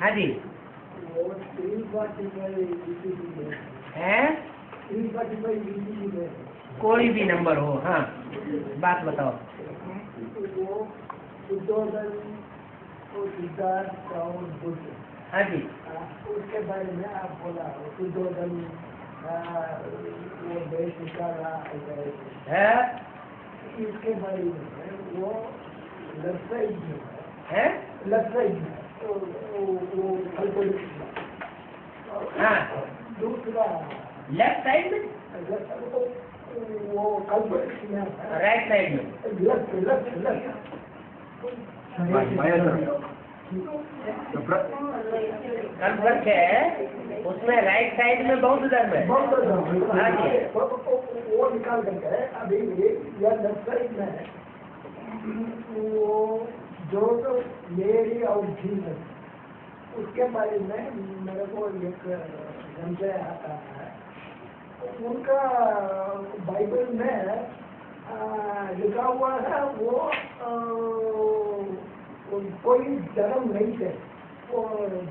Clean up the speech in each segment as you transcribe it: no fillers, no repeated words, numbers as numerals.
हाँ जी है, कोई भी नंबर हो। हाँ बात बताओ। वो दुर्योधन और सिद्धार्थ और बुद्ध। हाँ जी उसके बारे में आप बोला दुर्योधन वो देश निकाला है, इसके बारे में वो लेफ्ट साइड में है? लेफ्ट साइड में वो हाँ दूसरा लेफ्ट साइड में, वो कल्पवृक्ष में राइट साइड में, लेफ्ट लेफ्ट लेफ्ट कल्पवृक्ष है, उसमें राइट साइड में बौद्ध धर्म है। हाँ जी वो निकाल करके अभी यह लेफ्ट साइड में है वो जो तो मेरी और जीवन उसके बारे में मेरे को एक संशय आता है। उनका बाइबल में लिखा हुआ है वो कोई धर्म नहीं थे वो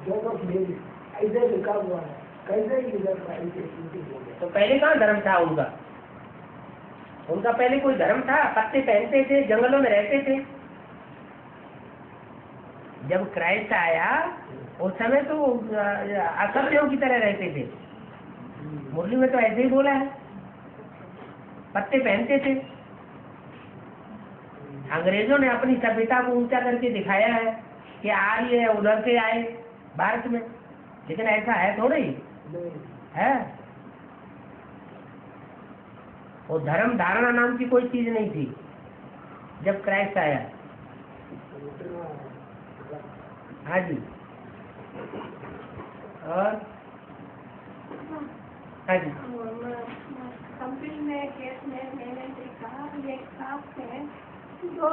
जोसेफ मेरी ऐसे लिखा हुआ है। कैसे इधर ऐसे बोले तो पहले कहाँ धर्म था उनका? उनका पहले कोई धर्म था? पत्ते पहनते थे, जंगलों में रहते थे। जब क्राइस्ट आया उस समय तो असभ्यों की तरह रहते थे। मुरली में तो ऐसे ही बोला है, पत्ते पहनते थे। अंग्रेजों ने अपनी सभ्यता को ऊंचा करके दिखाया है कि आर्य उधर से आए भारत में, लेकिन ऐसा है थोड़ा ही है। वो धर्म धारणा नाम की कोई चीज नहीं थी जब क्राइस्ट आया। हाँ जी और हाँ जी कंपनी में केस में मैंने देखा ये साफ है दो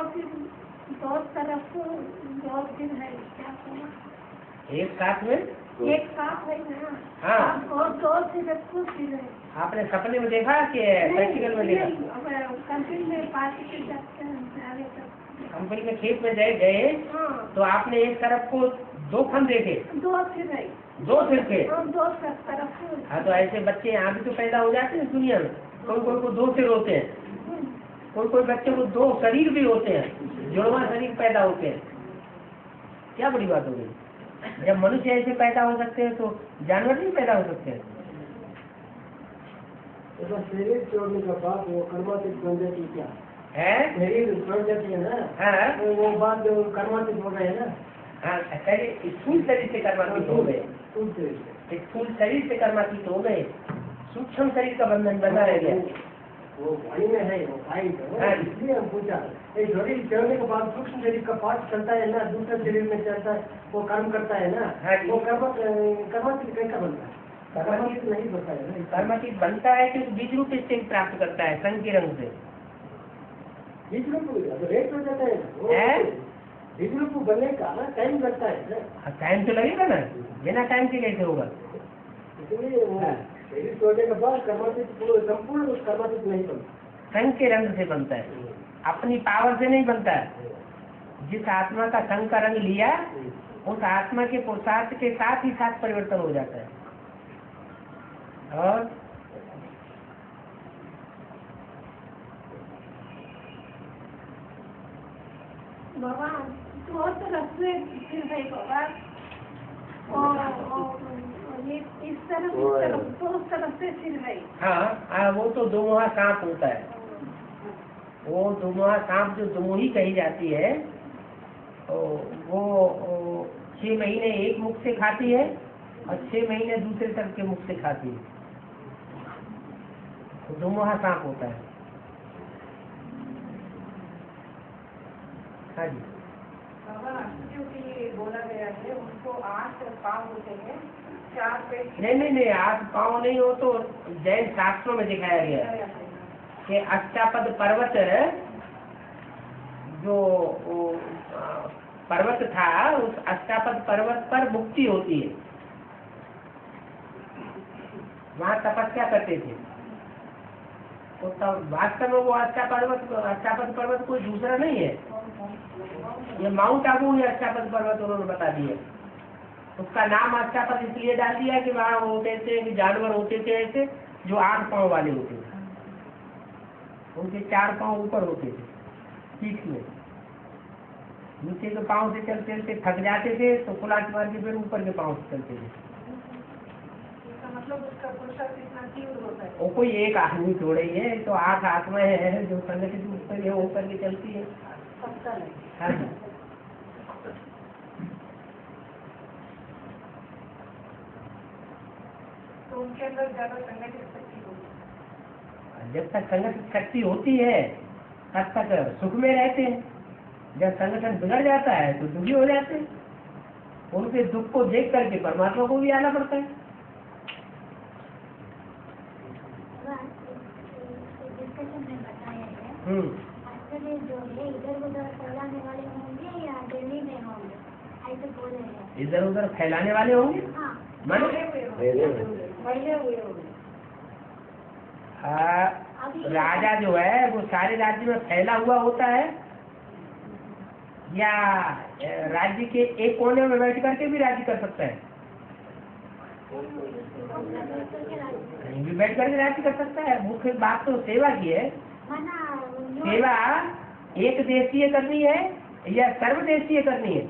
तरफ दो दिन है क्या कहना? एक साथ में एक साफ है ना। हाँ और दो तरफ कुछ दिन है। आपने सपने में देखा कि प्रैक्टिकल में देखा? कंपनी में पार्टी के जाते हैं कंपनी में खेत में गए तो आपने एक तरफ को दो फन देखे, दो सिर है, दो सिर थे। दो तरफ। हाँ तो ऐसे बच्चे यहाँ भी तो पैदा हो जाते हैं दुनिया में। कोई कोई को दो सिर होते हैं, कोई कोई बच्चे को दो शरीर भी होते हैं, जुड़वा शरीर पैदा होते हैं। क्या बड़ी बात हो गई? जब मनुष्य ऐसे पैदा हो सकते हैं तो जानवर नहीं पैदा हो सकते हैं? शरीर छोड़ने के बाद वो कर्मातीत बन जाती क्या है? शरीर छोड़ जाती है ना। हाँ तो वो बाद कर्मातीत हो गए ना। हाँ स्थूल शरीर से कर्मातीत हो गए, स्थूल शरीर से कर्मातीत हो गए, सूक्ष्म शरीर का बंधन बना रह गया। वो भाई में है वो भाई है, इसलिए हम पूछा शरीर चढ़ने के बाद सूक्ष्म शरीर का पार्ट चलता है ना, दूसरे शरीर में चलता है, वो कर्म करता है ना। वो कर्मातीत कैसा बनता है? कर्मातीत नहीं बनता है ना। कर्मातीत बनता है कि बीज रूप स्थिति प्राप्त करता है संग के रंग से। बीज रूप रेट हो जाता है, बीज रूप बनने का टाइम लगता है। टाइम तो लगेगा ना, बिना टाइम के कैसे होगा? इसलिए शरीर छोड़ने के बाद कर्मातीत संपूर्ण कर्मातीत नहीं बनता, संग के रंग से बनता है, अपनी पावर से नहीं बनता है। जिस आत्मा का संग का रंग लिया उस आत्मा के पुरुषार्थ के साथ ही साथ परिवर्तन हो जाता है। और भगवान दो तरफ से फिर है भगवान और इस तरफ दो तरफ से सिर है। हाँ वो तो दुमुहा सांप होता है। वो दुमुहा सांप जो दुमुही कही जाती है वो 6 महीने एक मुख से खाती है और 6 महीने दूसरे तरफ के मुख से खाती है। तो दुमुहा सांप होता है। हाँ जी बोला गया है उनको 8 पाँव होते हैं, 4 पेट। नहीं 8 पाँव नहीं हो तो जैन शास्त्रों में दिखाया गया है कि अष्टापद पर्वत जो पर्वत था उस अष्टापद पर्वत पर मुक्ति होती है, वहाँ तपस्या करते थे। तो तब वास्तव में वो अष्टापद पर्वत कोई दूसरा नहीं है, ये माउंट आबू है अष्टापद पर्वत उन्होंने बता दिया। उसका नाम अच्छा पद इसलिए डाल दिया कि वहाँ होते थे कि जानवर होते थे ऐसे जो 8 पाँव वाले होते थे, उनके 4 पाँव ऊपर होते थे पीठ में, नीचे के पाँव से चलते चलते थक जाते थे तो कुलाट मार के फिर ऊपर के पाँव से चलते थे। मतलब उसका पुरुषार्थ इतना तीव्र होता है। वो कोई एक आदमी थोड़े ही है, तो 8 आत्माएं हैं जो संगठित ऊपर ये होकर के चलती है। पता नहीं। हाँ जी। तो उनके अंदर ज्यादा संगठित शक्ति होगी। जब तक संगठित शक्ति होती है तब तक सुख में रहते हैं, जब संगठन बिगड़ जाता है तो दुखी हो जाते हैं। उनके दुख को देख करके परमात्मा को भी आना पड़ता है। डिस्कशन में बताया है हम्म। जो है इधर उधर फैलाने वाले होंगे या दिल्ली में होंगे, ऐसे बोल रहे हैं। इधर उधर फैलाने वाले होंगे। हाँ, मानो महिले हुए होंगे। राजा जो है वो सारे राज्य में फैला हुआ होता है या राज्य के एक कोने में बैठ करके भी राज्य कर सकता है? कहीं भी बैठ करके राज्य कर सकता है। मुख्य बात तो सेवा की है। सेवा एक देशीय करनी है या सर्वदेशीय करनी है?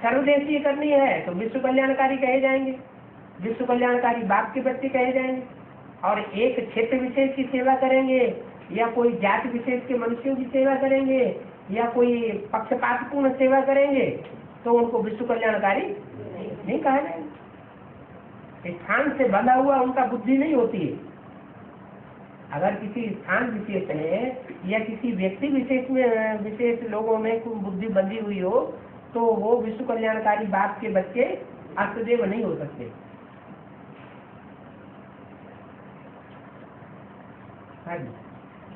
सर्वदेशीय करनी है तो विश्व कल्याणकारी कहे जाएंगे, विश्व कल्याणकारी बाप के बच्चे कहे जाएंगे। और एक क्षेत्र विशेष की सेवा करेंगे या कोई जाति विशेष के मनुष्यों की सेवा करेंगे या कोई पक्षपातपूर्ण सेवा करेंगे तो उनको विश्व कल्याणकारी नहीं कहा जाएगा। स्थान से बंधा हुआ उनका बुद्धि नहीं होती है। अगर किसी स्थान विशेष में या किसी व्यक्ति विशेष में विशेष लोगों में कोई बुद्धि बंधी हुई हो तो वो विश्व कल्याणकारी बाप के बच्चे अष्टदेव नहीं हो सकते। हाँ जी।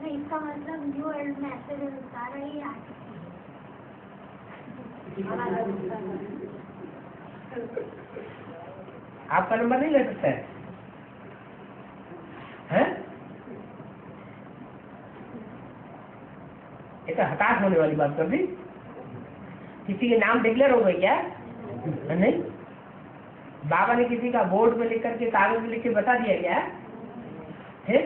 नहीं, इसका मतलब न्यू वर्ल्ड में ऐसे सारा ही आपका नंबर नहीं ले सकता है, हैं? ये तो हताश होने वाली बात कर दी। किसी के नाम डिक्लेयर हो गए क्या? नहीं। बाबा ने किसी का बोर्ड में लिख करके कागज में लिख के बता दिया क्या है?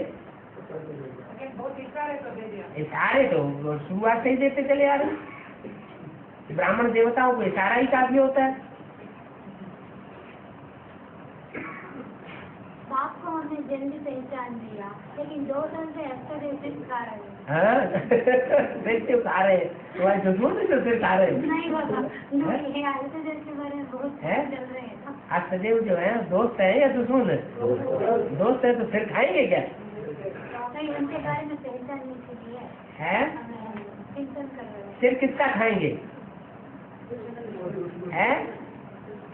बहुत इशारे तो दे दिया। इशारे तो शुरुआत से ही देते चले आ रहे। ब्राह्मण देवताओं को इशारा ही काफी होता है। बाप को हमने जल्दी पहचान दिया, लेकिन 2 साल से ऐसा सिर्फ खा रहे हैं। देखते खा रहे हैं तुम्हारे दुश्मन से सिर खा रहे हैं। नहीं बाबा, ये अष्टदेव के बारे में बहुत चल रहे हैं। अष्टदेव जो है दोस्त है या दुश्मन है? दोस्त है तो फिर खाएंगे क्या? नहीं, उनके बारे में पहचान नहीं की है। चिंतन कर रहे हैं। सिर किसका खाएंगे? है?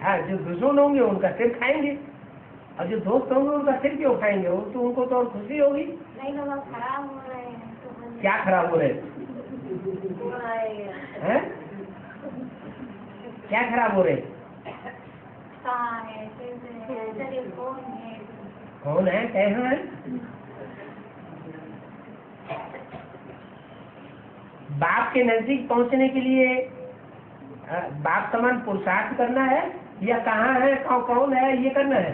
हाँ, जो दुश्मन होंगे उनका सिर खाएंगे और जो दोस्त होंगे उनका सिर क्यों खाएंगे? वो तो उनको तो और खुशी होगी। नहीं बाबा, खराब हो रहे हैं तो क्या खराब हो रहे हैं? क्या खराब हो रहे? कौन है? कैसे है? बाप के नजदीक पहुंचने के लिए बाप समान पुरुषार्थ करना है या कहाँ है कौन है ये करना है?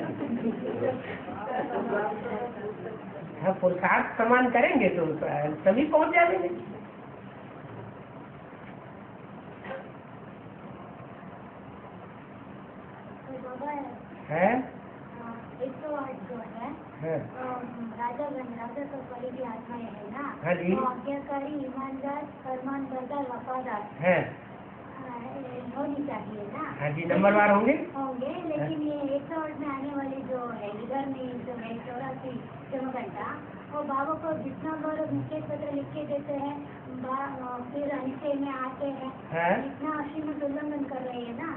हाँ, पुरुषार्थ समान करेंगे तो सभी पहुंच जाएंगे। है 108 जो है राजा तो बड़ी भी आत्माएं है ना। हाँ जी। तो आज्ञाकारी, ईमानदार, फरमान बरदार, वफादार है होनी चाहिए ना। हाँ जी, नंबरवार होंगे। लेकिन ये 108 में आने वाली जो है इधर में जो है 84 जमघंटा, वो बाबा को जितना बार निश्चय पत्र लिख के देते हैं, फिर अनिश्चय में आते हैं, इतना श्रीमत उल्लंघन कर रहे हैं ना।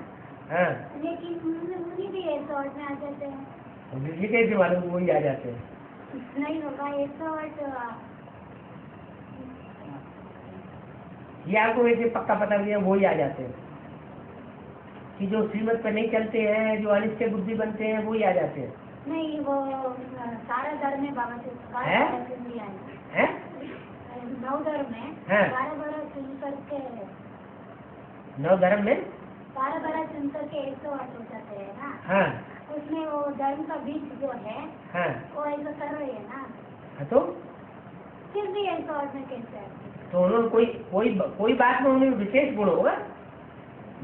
हाँ। लेकिन उन्हीं भी 108 में आ जाते हैं। ये कैसे मालूम वही आ जाते हैं? नहीं होगा 108। ये आपको वैसे पक्का पता दिया वही आ जाते हैं कि जो श्रीमत पर नहीं चलते हैं, जो अनिश्चय बुद्धि बनते हैं वही आ जाते हैं। नहीं, वो सारा धर्म में बाबा से 9 धर्म में 12 सुन करके 9 धर्म में 12 चुन करके 108 हो जाते हैं ना, हाँ उसमें वो धर्म का बीज जो है हाँ वो ऐसा कर रही है ना, हाँ, तो फिर भी 108 में कैसे है? तो उन्होंने कोई बात में उन्हें विशेष गुण होगा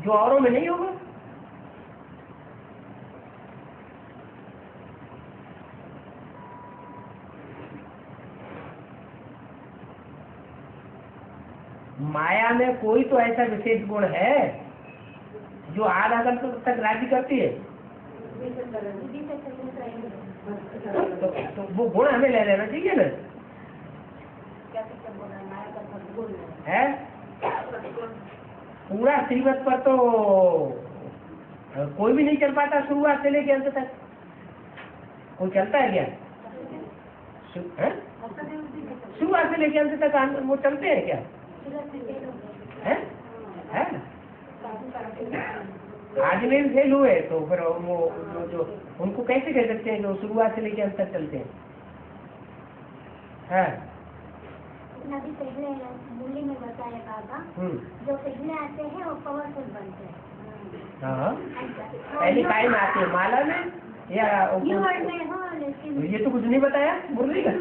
जो औरों में नहीं होगा। माया में कोई तो ऐसा विशेष गुण है जो आधा कल्प तक राजी करती है, बुद्धि से चलने चाहिए। तो वो गुण हमें ले लेना चाहिए ना, क्या सिस्टम बोल रहा है, माया का सद्गुण है सद्गुण। पूरा श्रीमत पर तो कोई भी नहीं चल पाता शुरुआत से लेके अंत तक। कोई चलता है क्या? हैं? शुरुआत से लेके अंत तक वो चलते हैं क्या? हैं? हैं? आज में भी फेल हुए तो फिर वो जो उनको कैसे कह सकते हैं जो शुरुआत से लेके अंत तक चलते हैं? हैं? अभी पहले मूल्य में बताया बाबा, जो पहले आते हैं वो पावरफुल बनते हैं। हाँ पहले काय में आते हैं, माला में या न्यू वर्ल्ड में हो, लेकिन ये तो कुछ नहीं बताया मुरली का।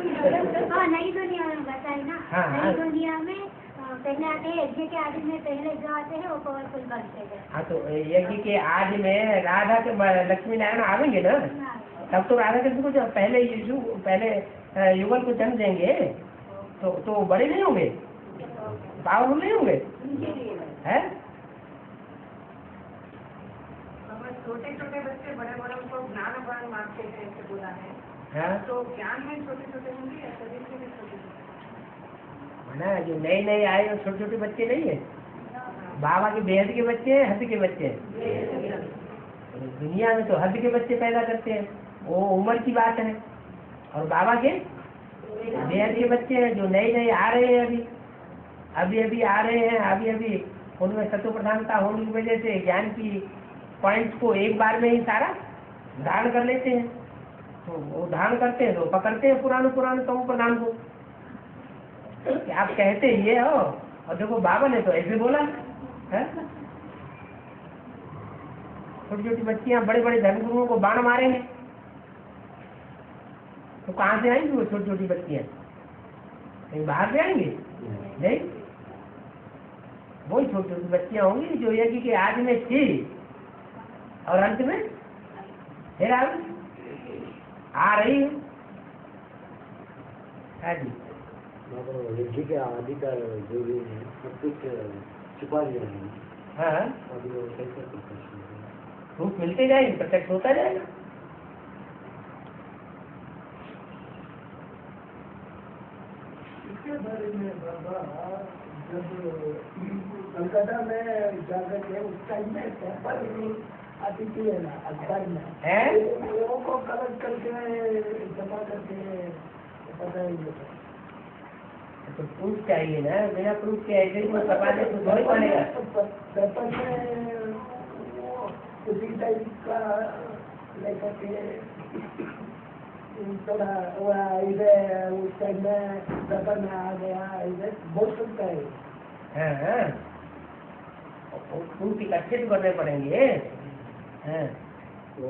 हाँ नई दुनिया में बताए ना। हाँ, हाँ। नई दुनिया में पहले आते हैं यज्ञ के आदि में, पहले जो आते हैं वो पावरफुल बनते हैं। हाँ तो यज्ञ के आज में राधा के लक्ष्मी नारायण आवेंगे ना, तब तो राधा कृष्ण को जब पहले युगल को जन्म देंगे तो बड़े नहीं होंगे, पावरफुल नहीं होंगे, है? छोटे छोटे बच्चे बड़े बड़े उनको ज्ञान ज्ञान मांगते हैं, ऐसे बोला है। हाँ तो ज्ञान में छोटे छोटे होंगे या शरीर में भी छोटे छोटे? ना जो नए आए हैं छोटे छोटे बच्चे नहीं है, बाबा के बेहद के बच्चे हैं, हद के बच्चे हैं। दुनिया में तो हद के बच्चे पैदा करते हैं, वो उम्र की बात है, और बाबा के बेहद के बच्चे हैं जो नए आ रहे हैं, अभी आ रहे हैं, अभी उनमें सत्व प्रधानता होने की वजह से ज्ञान की पॉइंट्स को एक बार में ही सारा धारण कर लेते हैं। तो वो धारण करते हैं तो पकड़ते हैं पुराने तमो प्रधान को कि आप कहते ये हो, और देखो बाबा ने तो ऐसे बोला है। छोटी छोटी बच्चियां बड़े बड़े धर्मगुरुओं को बाण मारेंगे तो कहाँ से आएंगी वो छोटी छोटी बच्चियां? कहीं बाहर से आएंगी? नहीं, वही छोटी छोटी बच्चियां होंगी जो यज्ञ के आज में थी और अंत में फिर आ रही है। हाँ जी, यज्ञ के आदि का जो भी है सब कुछ छुपा लिया है। हाँ अभी वो कैसे प्रकाश रूप मिलते जाएंगे, प्रत्यक्ष होता जाएगा। इसके बारे में बाबा जब कलकत्ता में जाकर के उस टाइम में पेपर आती थी ना अखबार में, लोगों को कलेक्ट करके जमा करके पता ही होता। तो प्रूफ चाहिए ना, बिना प्रूफ के ऐसे ही छपा दे तो थोड़ी बनेगा। पेपर में उसी टाइप का लेकर के थोड़ा इधर उस टाइम में पेपर में आ गया, इधर बहुत सकता है। हाँ प्रूफ इकट्ठे तो करने पड़ेंगे। हाँ तो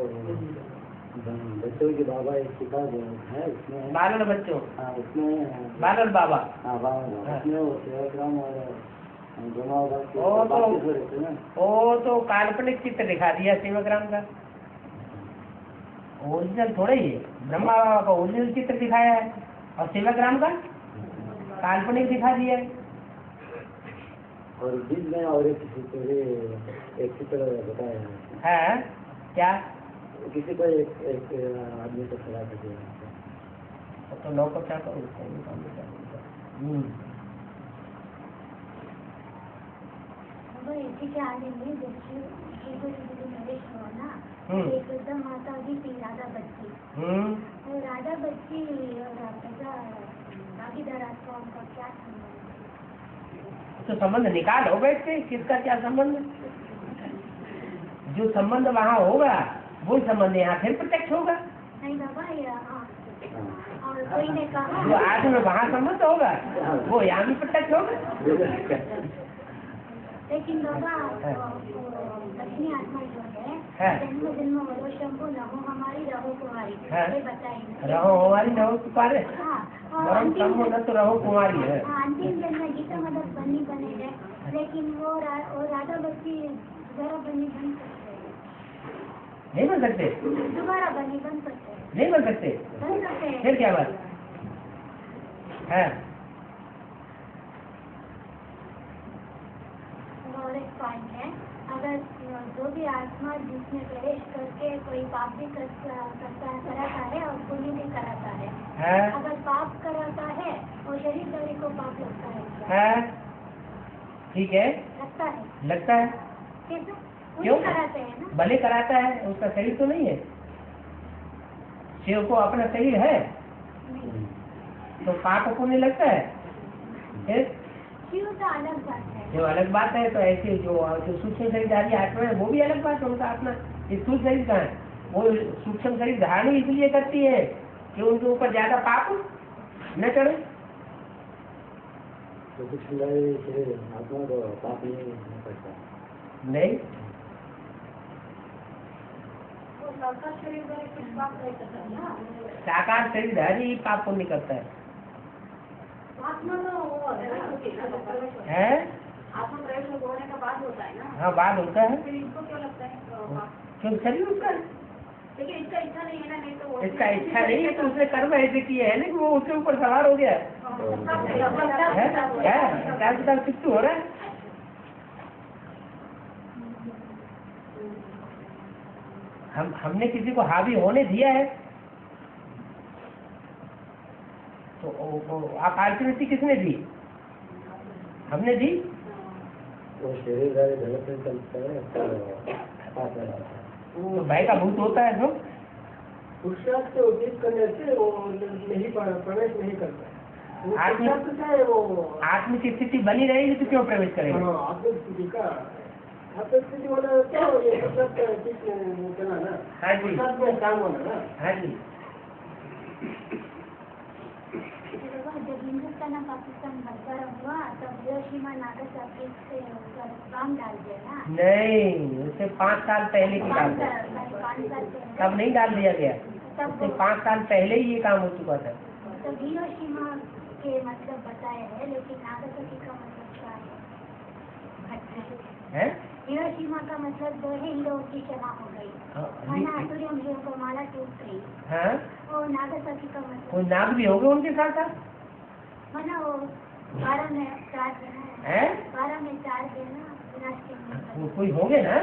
बच्चों के बाबा एक किताब है उसमें बालर बच्चों, हाँ उसमें बालर बाबा, हाँ बाबा उसमें वो सेवाग्राम और दोनों वो तो काल्पनिक चित्र दिखा दिया सेवाग्राम का, ओरिजिनल थोड़ा ही है। ब्रह्मा बाबा का ओरिजिनल चित्र दिखाया है और सेवाग्राम का काल्पनिक दिखा दिया है। और बीच में और एक चित्र बताया है क्या? किसी को एक आदमी को खड़ा कर दिया तो नौ को चाहता हूँ इसी के आगे में नरेश हुआ ना, एक एकदम माता जी थी राधा बच्ची। राधा बच्ची भागीदार आत्मा उनका क्या संबंध? तो संबंध निकालो बैठ के, किसका क्या संबंध? जो संबंध वहाँ होगा वो संबंध यहाँ फिर प्रत्यक्ष होगा। नहीं बाबा, और कोई ने कहा जो आज में वहाँ संबंध होगा वो यहाँ भी प्रत्यक्ष होगा। लेकिन बाबा लक्ष्मी आत्मा जो है जन्म जन्म मरो शंभु नमो हमारी रहो कुमारी ये बताइए। रहो हमारी रहो तुम्हारे हाँ न तो रहो कुमारी है। अंतिम जन्म गीता मदद बनी बनेगा, लेकिन वो राधा बच्ची दोबारा बनी बन सकते हैं? नहीं बन सकते। दोबारा बनी बन सकते हैं? नहीं बन सकते। बन सकते हैं। फिर क्या बात है? और एक पॉइंट है, अगर जो भी आत्मा जिसमें प्रवेश करके कोई पाप भी कराता है और पुण्य भी कराता है, अगर पाप कराता है और शरीरधारी को पाप लगता है, ठीक है, लगता है कैसे? क्यों कराते हैं ना, भले कराता है, उसका शरीर तो नहीं है। शिव को अपना शरीर है तो पाप पुण्य लगता है। शिव तो अलग बात है, जो अलग बात है। तो ऐसे जो सूक्ष्म शरीरधारी आत्मा है वो भी अलग बात है, उनका अपना स्थूल शरीर का है। वो सूक्ष्म शरीर धारण इसलिए करती है कि उनके ऊपर ज्यादा पाप न चढ़े। तो सूक्ष्म शरीर आत्मा को पाप नहीं करता। नहीं, साकार शरीरधारी ही पाप पुण्य करता है। आत्मा तो वो है आत्मा प्रवेश होने का बाद होता है ना। हाँ, बाद होता है। फिर इसको क्यों लगता है? क्यों शरीर उसका है। लेकिन इसका इच्छा नहीं है ना, नहीं तो वो इसका इच्छा नहीं है तो उसने कर्म ऐसे किए है ना कि वो उसके ऊपर सवार हो गया है। हिसाब कितने हो रहा है। हमने किसी को हावी होने दिया है तो अपॉर्चुनिटी किसने दी? हमने दी। वो शरीरधारी डेवलपमेंट चलता है तो भय का भूत होता है। तो पुरुषार्थ से उद्देश्य करने से वो नहीं प्रवेश नहीं करता। आत्म की स्थिति बनी रहेगी तो क्यों प्रवेश करेगा? आत्मिक स्थिति का स्थिति होना तो ये चला ना। हाँ जी, में काम होना ना। हाँ जी। जब हिंदुस्तान और पाकिस्तान बंटवारा हुआ तब हिरोशिमा नागासाकी से बम डाल दिया ना? नहीं, उससे 5 साल पहले की बात है। 5 साल पहले तब नहीं डाल दिया गया, उससे 5 साल पहले ही ये काम हो चुका था। तो हिरोशिमा के मतलब बताए है, लेकिन नागासाकी का मतलब क्या है? हिरोशिमा का मतलब जो है हीरो की क्षमा हो गई, अतुरियम हीरो को माला टूट गई। हाँ, और नागासाकी का मतलब कोई नाग भी होंगे उनके साथ साथ। मना वो 12 में 4 देना है, 12 में 4 देना विनाश के वो कोई होंगे ना,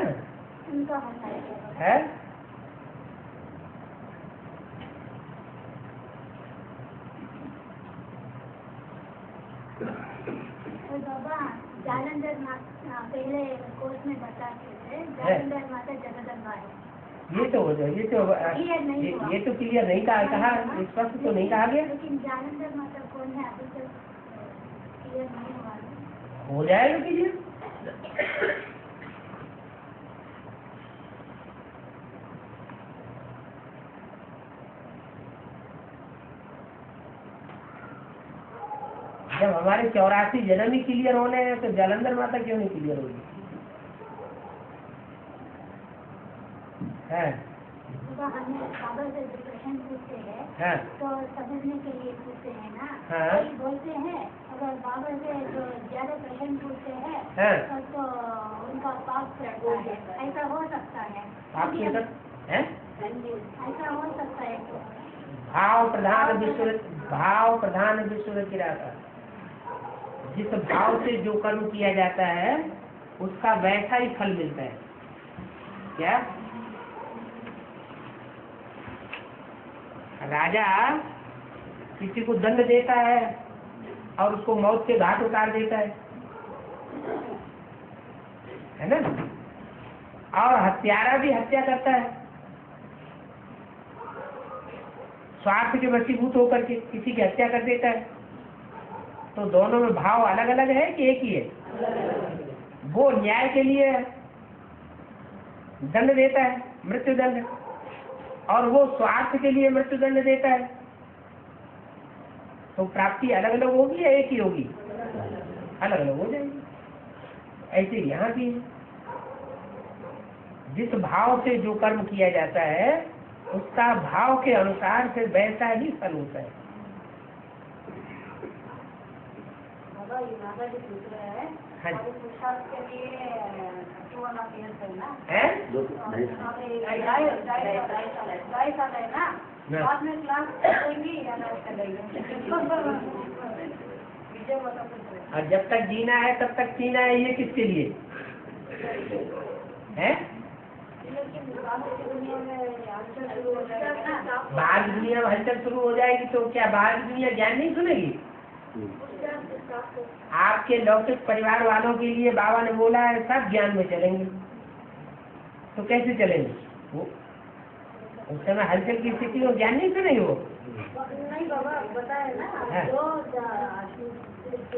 उनका होता है। तो बाबा जालंधर माता पहले कोर्स में बताते थे, जालंधर माता जगदम्बा है। ये तो क्लियर नहीं कहा, स्पष्ट तो नहीं कहा गया। लेकिन जालंधर माता कौन है अभी तक क्लियर नहीं हुआ। हो जाएगा क्लियर। जब हमारे 84 जन्म ही क्लियर होने हैं तो जालंधर माता क्यों नहीं क्लियर होगी? है हमें बाबा से जो प्रश्न पूछते हैं हाँ, तो समझने के लिए पूछते हैं ना। हाँ। कोई बोलते हैं अगर बाबा से जो ज्यादा प्रश्न पूछते हैं हाँ। तो उनका पाप रहता है, ऐसा हो सकता है? आपके इधर है ऐसा हो सकता है तो भाव प्रधान विश्व की रास्ता। जिस भाव से जो कर्म किया जाता है उसका वैसा ही फल मिलता है। क्या राजा किसी को दंड देता है और उसको मौत के घाट उतार देता है ना? और हत्यारा भी हत्या करता है स्वार्थ के वशीभूत होकर के किसी की हत्या कर देता है। तो दोनों में भाव अलग अलग है कि एक ही है? वो न्याय के लिए दंड देता है, मृत्यु दंड, और वो स्वार्थ के लिए मृत्यु दंड देता है। तो प्राप्ति अलग अलग होगी या एक ही होगी? अलग अलग हो जाएगी। ऐसे यहाँ भी है। जिस भाव से जो कर्म किया जाता है उसका भाव के अनुसार फिर वैसा ही फल होता है। बाबा ये नागा जी पूछ रहे हैं हाँ जी। हमारे पुरुषार्थ के लिए वाला पीरियड है ना है? 2.5 साल है ना, बाद में क्लास करेंगी या ना चलेंगे? विजय बता पूछ रहे हैं। और जब तक जीना है तब तक जीना है, ये किसके लिए है? लेकिन बाहर की दुनिया में हलचल शुरू हो जाएगी ना, बाहर की दुनिया में हलचल शुरू हो जाएगी तो क्या बाहर की दुनिया ज्ञान नहीं सुनेगी? आपके लौकिक परिवार वालों के लिए बाबा ने बोला है सब ज्ञान में चलेंगे, तो कैसे चलेंगे? वो उस समय हलचल की स्थिति में ज्ञान नहीं सुनेगी वो। नहीं बाबा बताए ना, हाँ। जो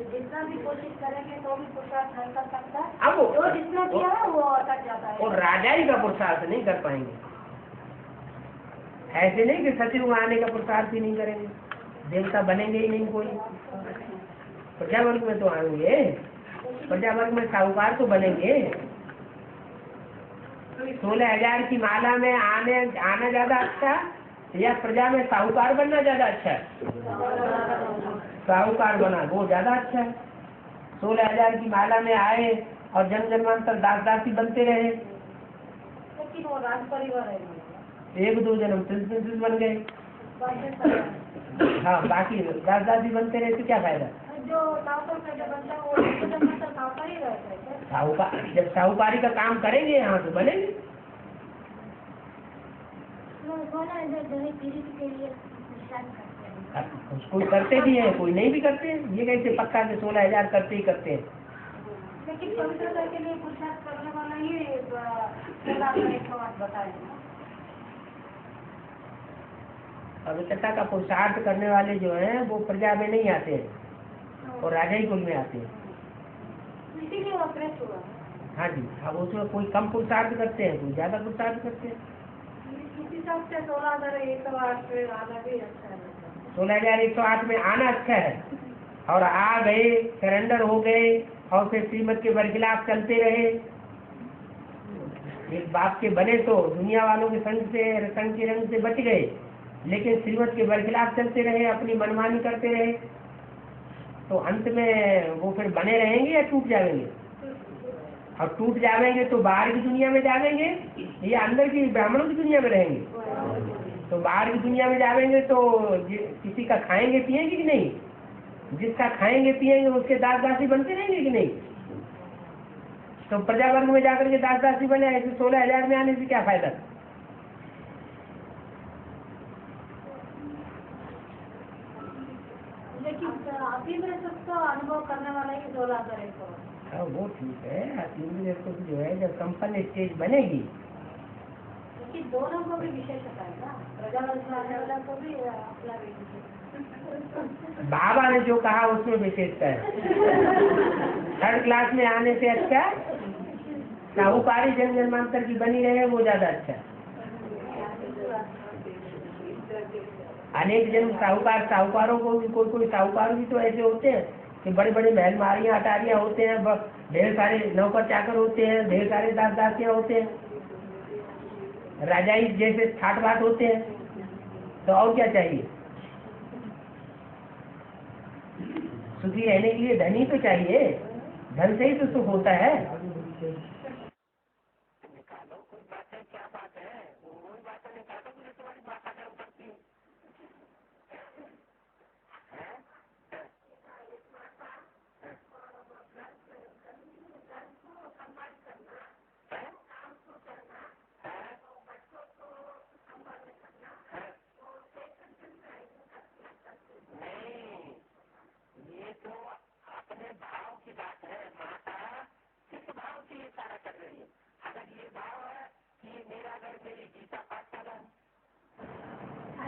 जितना भी कोशिश करेंगे तो भी पुरुषार्थ नहीं कर सकता। अब वो जो जितना किया है वो अटक जाता है। और राजाई का पुरुषार्थ नहीं कर पाएंगे। ऐसे नहीं कि सचिव में आने का पुरुषार्थ ही नहीं करेंगे, देवता बनेंगे ही नहीं कोई। प्रजावर्ग में तो आएंगे, प्रजावर्ग में साहूकार तो बनेंगे। 16,000 की माला में आना ज्यादा अच्छा या प्रजा में साहूकार बनना ज्यादा अच्छा है? साहूकार बना वो ज्यादा अच्छा है। 16,000 की माला में आए और जन्म जन्मांतर दास दासी बनते रहे, लेकिन वो राज परिवार है, 1-2 जन्म प्रिंसेस बन गए। बाकी सब हाँ, बाकी दास दासी बनते रहे तो क्या फायदा? जो साहूकार का जो बनता है वो तो साहूकार ही रहता है। साहूकार जब साहूकारी का काम करेंगे यहाँ तो बनेंगे। बोला है जो है पीढ़ी के लिए पुरुषार्थ करते हैं। कोई करते भी है, कोई नहीं भी करते हैं। ये कैसे पक्का के 16,000 करते ही करते हैं? लेकिन पवित्रता के लिए पुरुषार्थ करने वाला ही एक बात बताए। पवित्रता का पुरुषार्थ करने वाले जो हैं वो प्रजा में नहीं आते हैं और राजाई कुल में आते हैं। इसीलिए वो प्रेस हुआ। हाँ जी। अब उसमें कोई कम पुरुषार्थ करते हैं, कोई ज्यादा पुरुषार्थ करते हैं। इस हिसाब से 16,108 पे आना भी अच्छा है। 16,108 में आना अच्छा है और आ गए, सरेंडर हो गए और फिर श्रीमत के बरखिलाफ चलते रहे। एक बाप के बने तो दुनिया वालों के संग के रंग से बच गए, लेकिन श्रीमत के बरखिलाफ चलते रहे, अपनी मनमानी करते रहे, तो अंत में वो फिर बने रहेंगे या टूट जाएंगे? और टूट जाएंगे तो बाहर की दुनिया में जाएंगे या अंदर की ब्राह्मणों की दुनिया में रहेंगे? तो बाहर की दुनिया में जाएंगे तो किसी का खाएंगे पिएंगे कि नहीं? जिसका खाएंगे पिएंगे उसके दास दासी बनते रहेंगे कि नहीं? तो प्रजावर्ग में जाकर के दास दासी बने, ऐसे 16,000 में आने से क्या फायदा? लेकिन अभी में सबको अनुभव करने वाला ही 16,108। हाँ वो ठीक है। इंद्रिय सुख जो है जब संपन्न स्टेज बनेगी, लेकिन दोनों को भी विशेषता है ना, प्रजावर्ग में आने वाला को भी अपना भी विशेषता। बाबा ने जो कहा उसमें विशेषता है। 3rd क्लास में आने से अच्छा साहूकारी जन्म जन्मांतर की बनी रहे वो ज्यादा अच्छा है। अनेक जन्म साहूकारों को भी कोई साहूकार भी तो ऐसे होते हैं कि बड़े बड़े महल मारियां अटारियां होते हैं, ढेर सारे नौकर चाकर होते हैं, ढेर सारे दास दासियां होते हैं, राजाई जैसे ठाट बाट होते हैं। तो और क्या चाहिए? सुखी रहने के लिए धन ही तो चाहिए, धन से ही तो सुख होता है।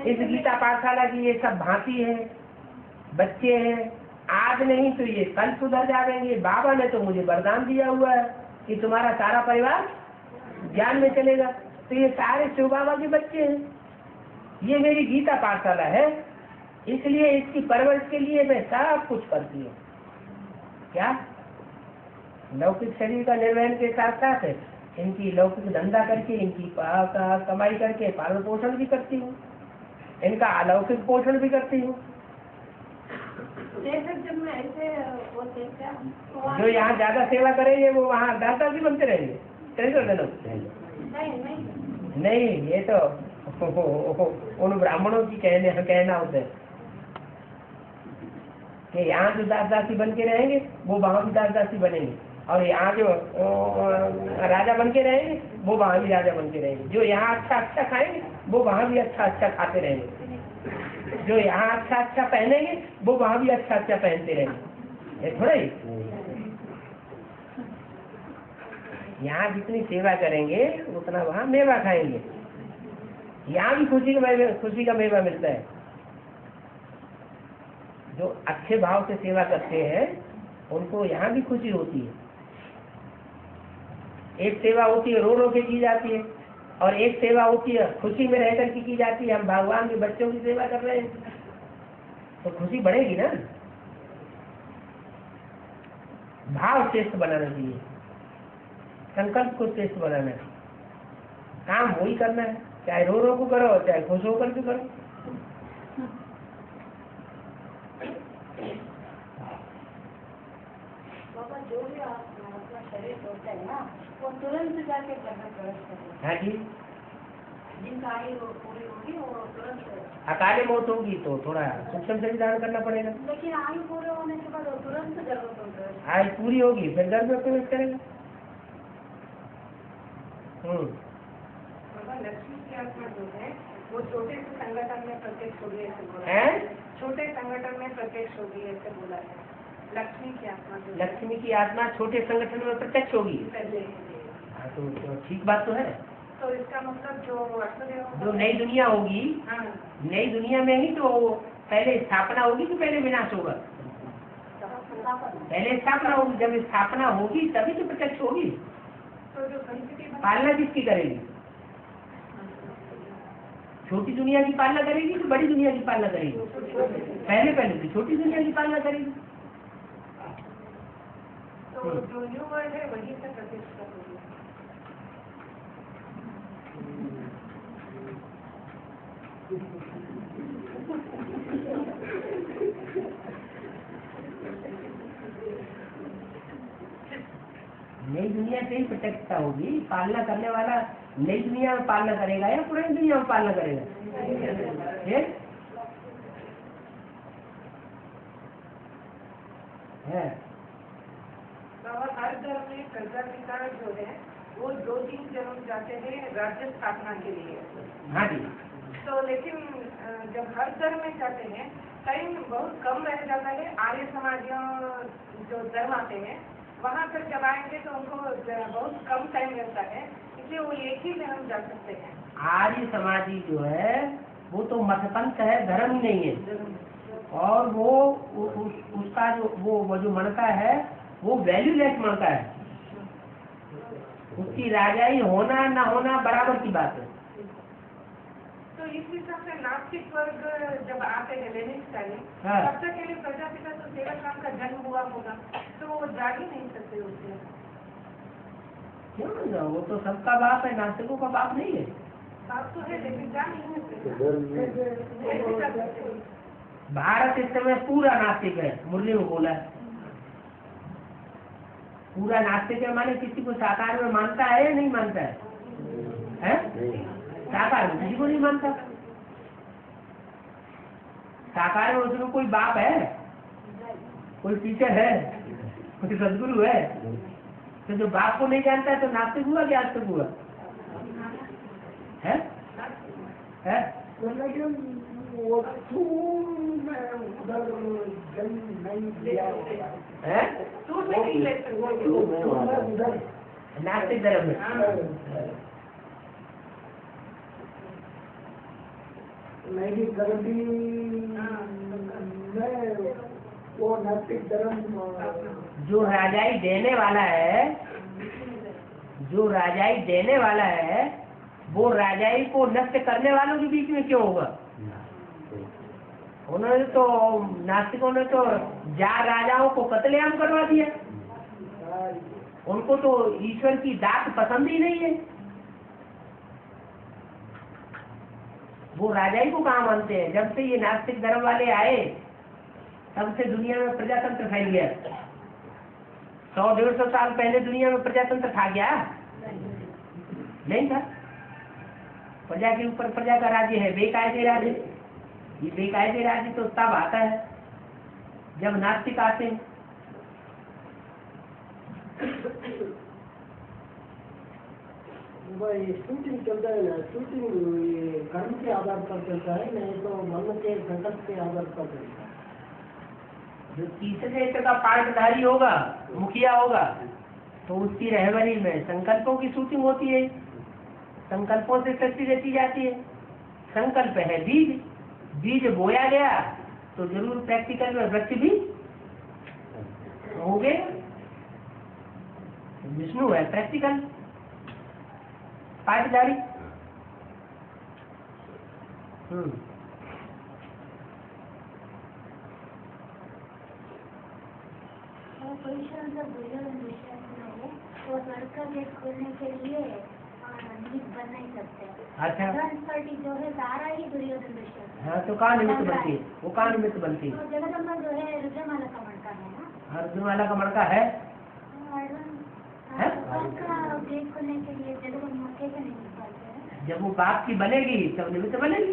इस गीता पाठशाला की ये सब भांति है, बच्चे हैं। आज नहीं तो ये कल सुधर जाएंगे। बाबा ने तो मुझे वरदान दिया हुआ है कि तुम्हारा सारा परिवार ज्ञान में चलेगा। तो ये सारे शिव बाबा के बच्चे हैं। ये मेरी गीता पाठशाला है, इसलिए इसकी परवरिश के लिए मैं सब कुछ करती हूँ। क्या लौकिक शरीर का निर्वहन के साथ साथ इनकी लौकिक धंधा करके, इनकी कमाई करके पालन पोषण भी करती हूँ, इनका अलौकिक पोषण भी करती हूँ। जब में ऐसे होते क्या जो यहाँ ज्यादा सेवा करेंगे वो वहाँ दाता भी बनते रहेंगे। नहीं, ये तो उन ब्राह्मणों की कहना होता है कि यहाँ जो दास दासी बन के रहेंगे वो वहाँ भी दास दासी बनेंगे, और यहाँ जो राजा बन के रहेंगे वो वहाँ भी राजा बन के रहेंगे। जो यहाँ अच्छा अच्छा खाएंगे वो वहाँ भी अच्छा अच्छा खाते रहेंगे। जो यहाँ अच्छा अच्छा पहनेंगे वो वहाँ भी अच्छा अच्छा पहनते रहेंगे। ये थोड़ा ही यहाँ जितनी सेवा करेंगे उतना वहाँ मेवा खाएंगे। यहाँ भी खुशी का मेवा मिलता है। जो अच्छे भाव से सेवा करते हैं उनको यहाँ भी खुशी होती है। एक सेवा होती है रो रो के की जाती है, और एक सेवा होती है खुशी में रहकर के की जाती है। हम भगवान के बच्चों की सेवा कर रहे हैं तो खुशी बढ़ेगी ना। भाव श्रेष्ठ बनाना चाहिए, संकल्प को श्रेष्ठ बनाना है। काम वही करना है, चाहे रो रो को करो चाहे खुश होकर के करो। बाबा जो भी अपना शरीर होता है ना वो तुरंत जाके प्रकट करते हैं। हाँ जी, जिनका आयु पूरी होगी वो तुरंत अकाले मौत होगी तो थोड़ा सूक्ष्म शरीर धारण करना पड़ेगा। लेकिन आयु पूरे होने के बाद वो तुरंत जरूरत होता है। आयु पूरी होगी फिर गर्भ में प्रवेश करेगा। लक्ष्मी की आत्मा जो है वो छोटे से संगठन में प्रत्यक्ष होगी ऐसे बोला है? छोटे संगठन में प्रत्यक्ष होगी ऐसे बोला है। लक्ष्मी की आत्मा जो लक्ष्मी की आत्मा छोटे संगठन में प्रत्यक्ष होगी। पहले हाँ, तो ठीक बात तो है। तो इसका मतलब जो जो नई दुनिया होगी, हाँ नई दुनिया में ही तो पहले स्थापना होगी कि पहले विनाश होगा? पहले स्थापना होगी। जब स्थापना होगी तभी तो प्रत्यक्ष होगी। तो जो संस्कृति पालना किसकी करेगी? छोटी दुनिया की पालना करेगी कि बड़ी दुनिया की पालना करेगी? पहले तो छोटी दुनिया की पालना करेगी। तो जो न्यू वर्ल्ड है वही से प्रतिष्ठा होगी। नई दुनिया से ही प्रत्यक्षता होगी। पालना करने वाला नई दुनिया में पालना करेगा या पुरानी दुनिया में पालना करेगा? है बाबा हर धर्म में प्रजापिता जो है वो 2-3 जन्म जाते हैं राज्य स्थापना के लिए। हाँ जी। तो लेकिन जब हर धर्म में जाते हैं टाइम बहुत कम रह जाता है। आर्य समाजियों जो धर्म आते हैं वहाँ पर जब आएंगे तो उनको बहुत कम टाइम रहता है, इसलिए वो एक ही जन्म जा सकते हैं। आर्य समाजी जो है वो तो मतपंथ है, धर्म ही नहीं है। और वो उसका जो मणका है वो वैल्यूलेस मणका है। उसकी राजाई होना ना होना बराबर की बात है। तो इस हिसाब से नास्तिक वर्ग जब आते हैं लेने टाइम हाँ। तब तक के लिए प्रजापिता तो सेवक राम का जन्म हुआ होगा तो वो जा ही नहीं सकते उससे। क्यों ना, वो तो सबका बाप है, नास्तिकों का बाप नहीं है। बात तो है लेकिन जा नहीं सकते। धर्म में भारत इस समय पूरा नास्तिक है। मुरली में बोला है पूरा नास्तिक है, माने किसी को साकार में मानता है या नहीं मानता है? साकार में किसी को नहीं मानता। साकार में उसमें कोई बाप है, कोई टीचर है, कोई सदगुरु है। तो जो बाप को नहीं जानता है तो नास्तिक हुआ कि आस्तिक हुआ? है? लेकिन वो उधर जन्म नहीं दिया है? तो नहीं ले सकते। उधर नास्तिक धर्म में मेरी गर्मी में वो नास्तिक धर्म जो राजाई देने वाला है, जो राजाई देने वाला है वो राजाई को नष्ट करने वालों के बीच में क्यों होगा? उन्होंने तो नास्तिकों ने तो 4 राजाओं को कत्लेआम करवा दिया। उनको तो ईश्वर की दात पसंद ही नहीं है। वो राजा ही को कहाँ मानते हैं। जब से ये नास्तिक धर्म वाले आए तब से दुनिया में प्रजातंत्र फैल गया। 100-150 साल पहले दुनिया में प्रजातंत्र था क्या? नहीं था। प्रजा के ऊपर प्रजा का राज्य है, बेकायदे राज्य। ये बेकायदे राज्य तो तब आता है जब नास्तिक आते हैं। भाई शूटिंग चलता है ना, शूटिंग ये कर्म के आधार पर चलता है, नहीं तो मन के संकल्प के आधार पर चलता है। जो तीसरे क्षेत्र का पाठधारी होगा, मुखिया होगा, तो उसकी रहबरी में संकल्पों की शूटिंग होती है। संकल्पों से सृष्टि रची जाती है। संकल्प है बीज, बीज बोया गया तो जरूर प्रैक्टिकल में वृक्ष भी होंगे। विष्णु है प्रैक्टिकल पाठधारी। पोजीशन मतलब दुर्योधन विषय में वो स्वर्ग का गेट खोलने के लिए निमित्त बनना ही सकते हैं। अच्छा, पार्टी जो है सारा ही दुर्योधन विषय। हाँ, तो कहाँ निमित्त बनती है? वो कहाँ निमित्त बनती है? तो जगदम्बा जो है रुद्रमाला का मणका है ना। रुद्रमाला का मणका है। स्वर्ग का गेट खोलने के लिए जगदम्बा कैसे निमित्त बनते हैं? जब वो बाप की बनेगी तब निमित्त बनेगी।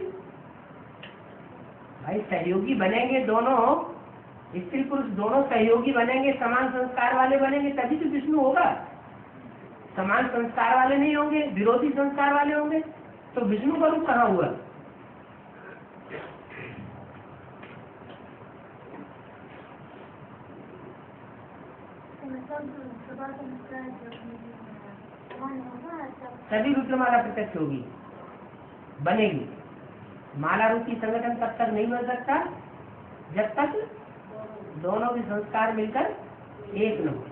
भाई सहयोगी बनेंगे दोनों, स्त्री पुरुष दोनों सहयोगी बनेंगे, समान संस्कार वाले बनेंगे, तभी तो विष्णु होगा। समान संस्कार वाले नहीं होंगे, विरोधी संस्कार वाले होंगे, तो विष्णु का रूप कहाँ हुआ? तभी रुद्रमाला प्रत्यक्ष होगी, बनेगी। माला रूपी संगठन तब तक नहीं बन सकता जब तक दोनों के संस्कार मिलकर एक न हो।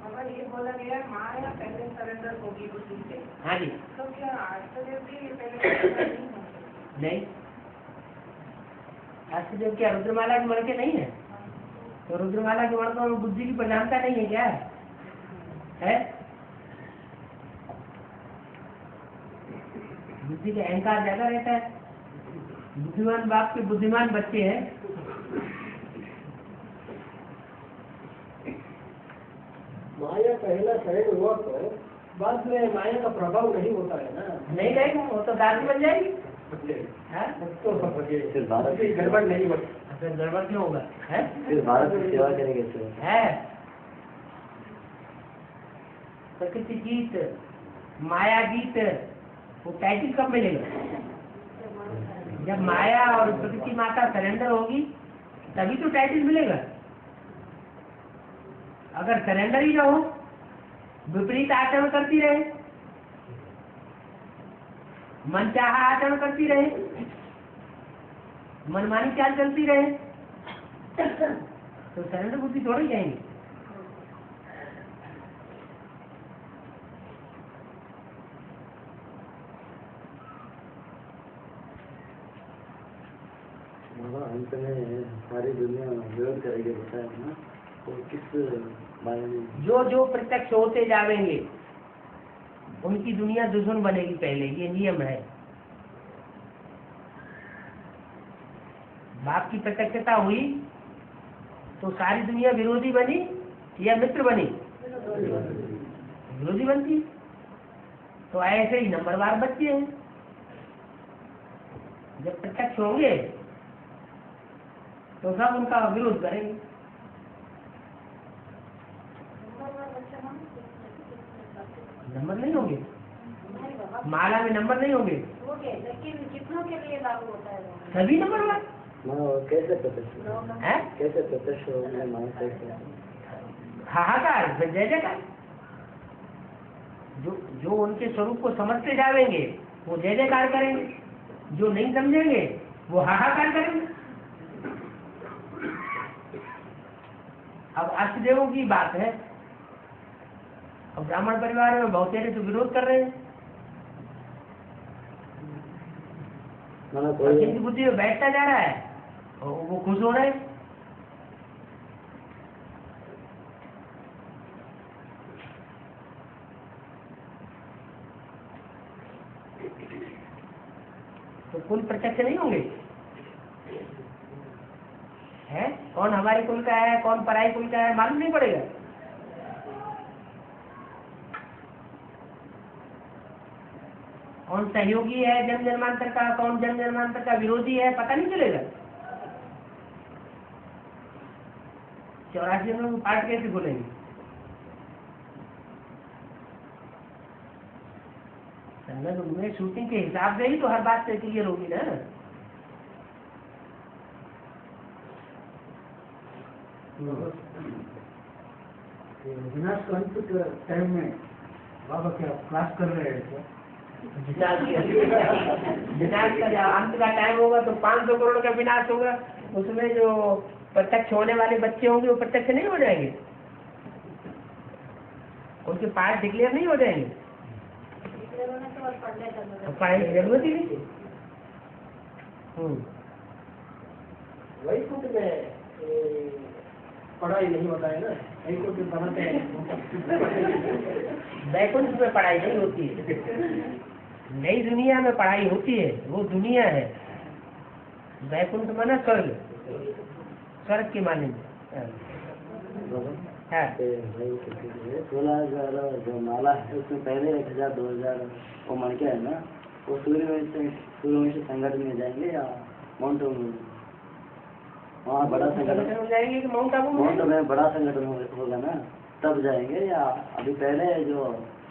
अगर ये बोला गया माया पहले सरेंडर होगी बुद्धि से, हाँ जी, तो क्या आश्चर्य भी पहले surrender नहीं होगी? नहीं। आश्चर्य क्या रुद्रमाला के मणके नहीं है? तो रुद्रमाला के मणकों में बुद्धि की प्रधानता नहीं है क्या? है? बुद्धि का अहंकार ज्यादा रहता है। बुद्धिमान बाप के बुद्धिमान बच्चे हैं। माया पहला शरण हुआ तो बाद में माया का प्रभाव नहीं होता है ना। नहीं रहेगा, वो तो दादी बन जाएगी। हाँ? फिर भारत की गड़बड़ नहीं होती। फिर गड़बड़ क्यों होगा? है? फिर भारत की सेवा करेंगे सर। है प्रकृति गीत, माया गीत, वो टाइटिल कब मिलेगा? जब माया और प्रकृति माता सरेंडर होगी तभी तो टाइटिल मिलेगा। अगर सरेंडर ही ना हो, विपरीत आचरण करती रहे, मनचाहा आचरण करती रहे, मनमानी चाल चलती रहे, तो सरेंडर बुद्धि थोड़ी जाएंगे। अंत में सारी दुनिया विरोध करेगी बताया ना, तो किस बारे में? जो जो प्रत्यक्ष होते जाएंगे उनकी दुनिया दुश्मन बनेगी पहले, ये नियम है। बाप की प्रत्यक्षता हुई तो सारी दुनिया विरोधी बनी या मित्र बनी? विरोधी बनती। तो ऐसे ही नंबरवार बच्चे हैं, जब प्रत्यक्ष होंगे तो सब उनका विरोध करेंगे। नंबर नहीं होंगे, माला में नंबर नहीं होंगे, लेकिन कितनों के लिए लागू होता है? सभी नंबरवार। कैसे प्रत्यक्ष है? कैसे प्रत्यक्ष होंगे? मानसिक हाहाकार, जय जयकार। जो उनके स्वरूप को समझते जाएंगे वो जय जयकार करेंगे, जो नहीं समझेंगे वो हाहाकार करेंगे। अब अष्टदेवों की बात है, अब ब्राह्मण परिवार में बहुत सारे तो विरोध कर रहे हैं। मतलब बच्चे की कोई बुद्धि में बैठता जा रहा है और वो खुश हो रहे हैं। तो कुल प्रत्यक्ष नहीं होंगे? है कौन हमारे कुल का है, कौन पराई कुल का है, मालूम नहीं पड़ेगा। कौन सहयोगी है जन्म जन्मांतर का, कौन जन्म जन्मांतर का विरोधी है, पता नहीं चलेगा। 84 में पार्ट कैसे खोलेंगे? संगत उनमें शूटिंग के हिसाब से ही तो हर बात से क्लियर होगी ना। विनाश अंत के टाइम में बाबा क्या क्लास कर रहे हैं क्या? विनाश का जब अंत का टाइम होगा तो 500 करोड़ का विनाश होगा, उसमें जो प्रत्यक्ष होने वाले बच्चे होंगे वो प्रत्यक्ष नहीं हो जाएंगे, उनके पार्ट डिक्लेयर नहीं हो जाएंगे, तो पढ़ाई की जरूरत ही नहीं। वैकुंठ में पढ़ाई नहीं होता है ना, वैकुंठ बनाते हैं। वैकुंठ में पढ़ाई नहीं होती है, नई दुनिया में पढ़ाई होती है, वो दुनिया है। वैकुंठ माना स्वर्ग, स्वर्ग के माने है। 16,000 जो माला है उसमें पहले 1,000 2,000 वो मन के है ना, वो सूर्यवंशी संगठन में जाएंगे या माउंट आबू में? वहाँ बड़ा संगठन में जाएंगे कि माउंट आबू माउंट आबू में बड़ा संगठन होगा ना, तब जाएंगे या अभी पहले जो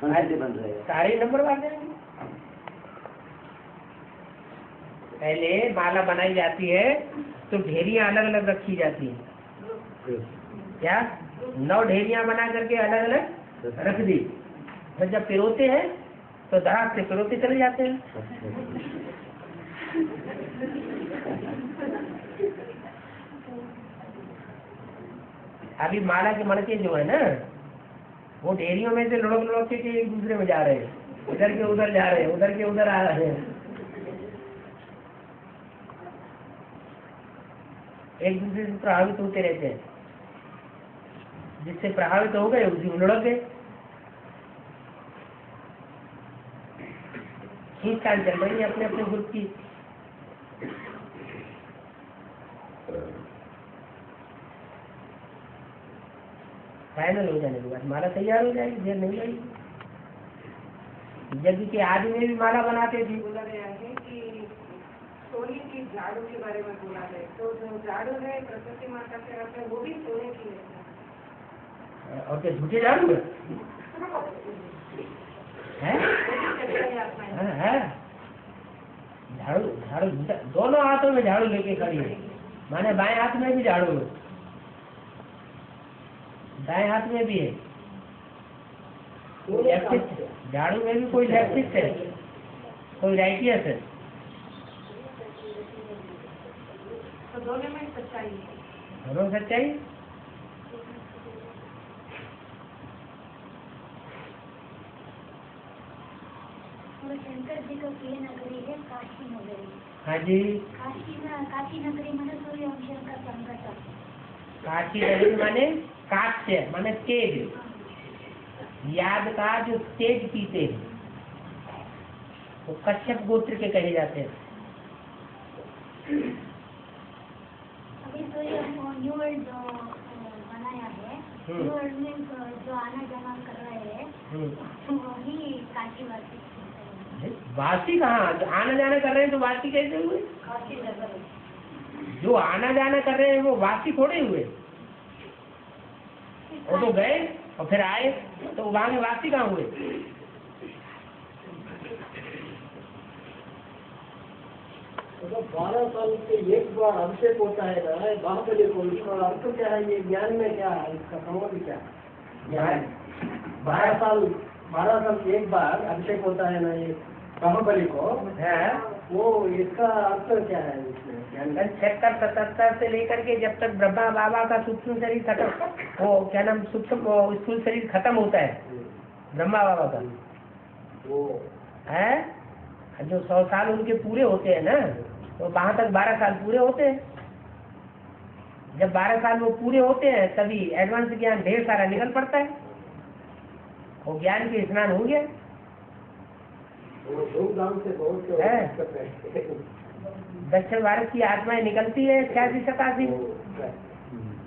संस्कृति बन रही है? सारे नंबर बांट जाएंगे। पहले माला बनाई जाती है तो ढेरियां अलग अलग रखी जाती है, क्या 9 ढेरियां बना करके अलग अलग रख दी, फिर जब पिरोते हैं तो दराज से पिरोते चले जाते हैं। अभी माला के मणके जो है ना, वो ढेरियों में से लुढ़क लुढ़क के एक दूसरे में जा रहे हैं, उधर के उधर जा रहे हैं, उधर के उधर आ रहे हैं, एक दूसरे से प्रभावित होते रहते हैं, जिससे प्रभावित हो गए उसी में लुढ़क गए। खींचतान चल रही है अपने अपने ग्रुप की। फाइनल हो जाने के बाद माला तैयार हो जाएगी, देर नहीं लगेगी। यज्ञ के आदि में भी माला बनाते थे। बोला गया है कि सोने की झाड़ू के बारे में बोला है, तो जो झाड़ू है सरस्वती माता के हाथ में वो भी सोने की है। और क्या झूठे झाड़ू है? झाड़ू झाड़ू दोनों हाथों में झाड़ू लेके खड़ी है, माने बाएं हाथ में भी झाड़ू है, दाएं हाथ में भी है। लेफ्टिस्ट झाड़ू में भी कोई लेफ्टिस्ट है, कोई राइटियस है, तो दोनों में सच्चाई है। दोनों सच्चाई। शंकर जी का प्रिय नगरी है काशी नगरी। हाँ जी, काशी नगरी माने सूर्यवंश का संगठन। काशी नगरी माने काश्य माने तेज, याद का जो तेज पीते हैं वो कश्यप गोत्र के कहे जाते हैं। अभी न्यू वर्ल्ड जो बनाया है, न्यू वर्ल्ड में जो आना जाना कर रहे हैं वही काशीवासी। वासी कहाँ आना जाना कर रहे हैं, तो वासी कैसे हुए? काशी नगर जो आना जाना कर रहे हैं वो वासी थोड़े हुए, वो तो गए और फिर आए, तो वहां में वासी कहाँ हुए? तो 12 साल के एक बार अभिषेक होता है ना बाहुबली को, इसका अर्थ क्या है? ये ज्ञान में क्या है, इसका संबंध क्या है? 12 साल एक बार अभिषेक होता है ना ये बाहुबली को, है वो इसका अर्थ क्या है इसमें? 76-77 से लेकर के जब तक ब्रह्मा बाबा का सूक्ष्म शरीर खत्म, वो क्या नाम सूक्ष्म स्थूल शरीर खत्म होता है ब्रह्मा बाबा का, वो है जो 100 साल उनके पूरे होते हैं ना, तो वहां तक 12 साल पूरे होते हैं। जब 12 साल वो पूरे होते हैं तभी एडवांस ज्ञान ढेर सारा निकल पड़ता है, वो ज्ञान के स्नान हो गया धूमधाम से बहुत है। दक्षिण भारत की आत्माएं निकलती है 86-87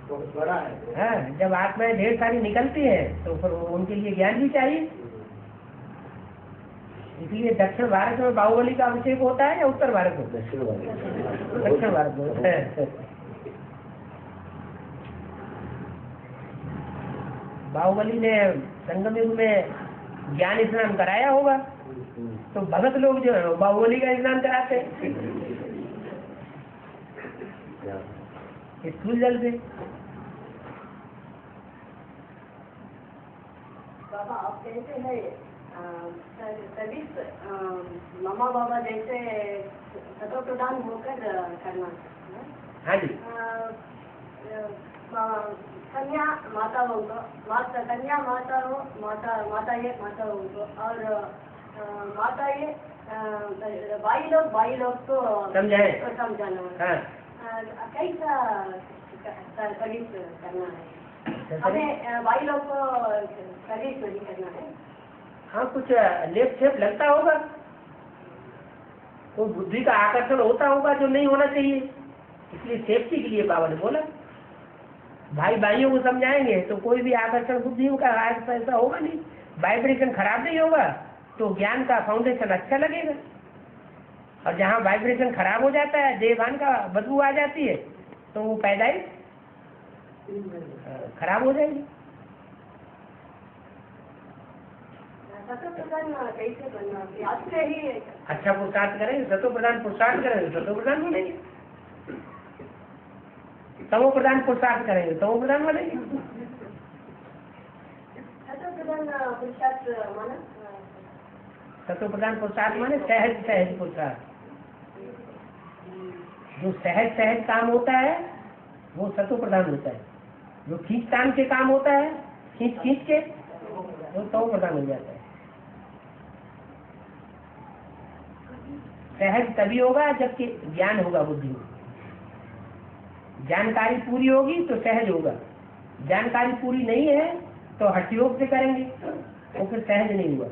बहुत बड़ा है। हाँ, जब आत्माएं ढेर सारी निकलती है तो फिर उनके लिए ज्ञान भी चाहिए। इसलिए दक्षिण भारत में बाहुबली का अभिषेक होता है या उत्तर भारत में? दक्षिण भारत में होता है। बाहुबली ने संगम युग में ज्ञान स्नान कराया होगा, तो भगत लोग जो है बाहुबली का स्नान कराते हैं स्थूल जल से। बाबा आप कहते हैं सभी मामा बाबा जैसे सतो प्रदान होकर करना। हाँ जी, कन्या माताओं को कन्या माताओं माताओं को और माताएं भाई लोग को समझाए। समझाना। हाँ, कैसा सर्विस करना है हमें? भाई लोग को सर्विस नहीं करना है। हाँ, कुछ लेप छेप लगता होगा, तो बुद्धि का आकर्षण होता होगा जो नहीं होना चाहिए, इसलिए सेफ्टी के लिए बाबा ने बोला। भाई भाइयों को समझाएंगे तो कोई भी आकर्षण बुद्धि का ऐसा होगा नहीं, वाइब्रेशन खराब नहीं होगा, तो ज्ञान का फाउंडेशन अच्छा लगेगा। और जहाँ वाइब्रेशन खराब हो जाता है, देवान का बदबू आ जाती है, तो वो पैदाइश खराब हो जाएगी। सतो प्रदान कैसे करना? आज से ही अच्छा पुरुषार्थ करेंगे, सतो प्रधान पुरुषार्थ करेंगे, सतो प्रधान बनेंगे। तमो प्रधान पुरुषार्थ करेंगे, तमो प्रधान बनेंगे। सतो प्रदान पुरुषार्थ माना सतो प्रधान पुरुषार्थ माने सहज पुरुषार्थ। जो सहज काम होता है वो सतो प्रधान होता है। जो खींच तान के काम होता है, खींच के, वो तमो प्रधान हो जाता है। सहज तभी होगा जबकि ज्ञान होगा बुद्धि में। जानकारी पूरी होगी तो सहज होगा, जानकारी पूरी नहीं है तो हठयोग से करेंगे, वो फिर सहज नहीं हुआ।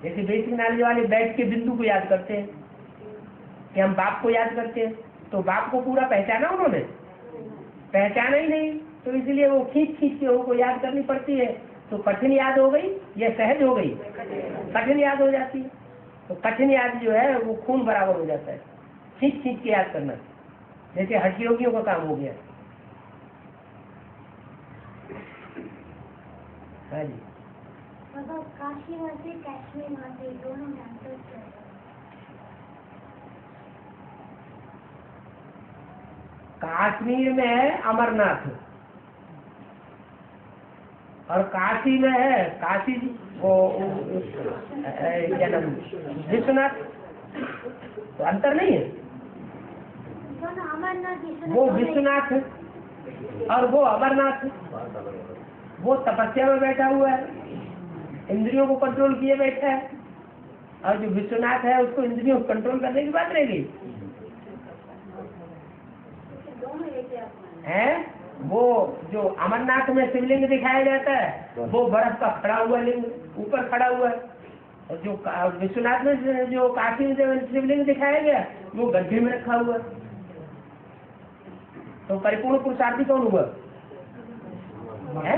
जैसे बेसिक नॉलेज वाले बैठ के बिंदु को याद करते हैं कि हम बाप को याद करते हैं, तो बाप को पूरा पहचाना उन्होंने? पहचाना ही नहीं, तो इसलिए वो खींच के उनको याद करनी पड़ती है। तो कठिन याद हो गई या सहज हो गई? कठिन याद हो जाती है। तो कठिन याद जो है वो खून बराबर हो जाता है, खींच के याद करना, जैसे हठ योगियों का काम हो गया। हाँ जी, काशीवासी कश्मीरवासी दोनों में अंतर क्या है? कश्मीर में है अमरनाथ और काशी में है काशी वो क्या नाम विश्वनाथ, तो अंतर नहीं है। दोनों अमरनाथ वो विश्वनाथ और वो अमरनाथ, वो तपस्या में बैठा हुआ है, इंद्रियों को कंट्रोल किए बैठा है, और जो विश्वनाथ है उसको इंद्रियों को कंट्रोल करने की बात रहेगी है। वो जो अमरनाथ में शिवलिंग दिखाया जाता है वो बर्फ का खड़ा हुआ लिंग ऊपर खड़ा हुआ है, और जो विश्वनाथ में जो काशी में शिवलिंग दिखाया गया वो गड्ढे में रखा हुआ है। तो परिपूर्ण पुरुषार्थी कौन हुआ है?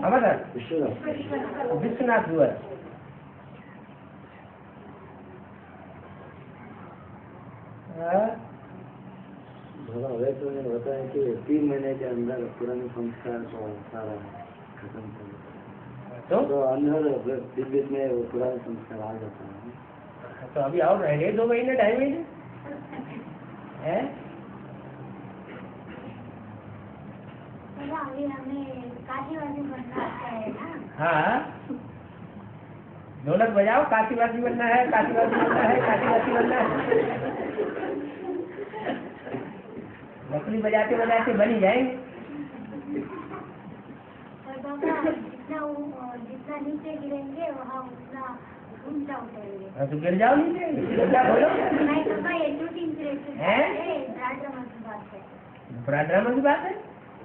अमरनाथ, विश्वनाथ हुआ है। वैसे मैंने बताया कि 3 महीने के अंदर पुराने संस्कार को सारा खत्म कर, तो अंदर बीच में वो पुराने संस्कार आ जाता है। तो अभी और रहेंगे 2 महीने 2.5 महीने है। अभी हमें काशीवासी बनना है ना? हाँ, ढोलक बजाओ, काशीवासी बनना है, काशीवासी बनना है, काशीवासी बनना है। लकड़ी बजाते बजाते बनी जाएंगे। और बाबा जितना नीचे गिरेंगे वहाँ उतना ઊંચા ઉતરેંगे। हाँ, तो गिर जाओ नीचे, क्या बोलो नहीं पापा ये तो इंटरेस्ट हैं? है, ड्रामा की बात है। बड़ा ड्रामा की बात है।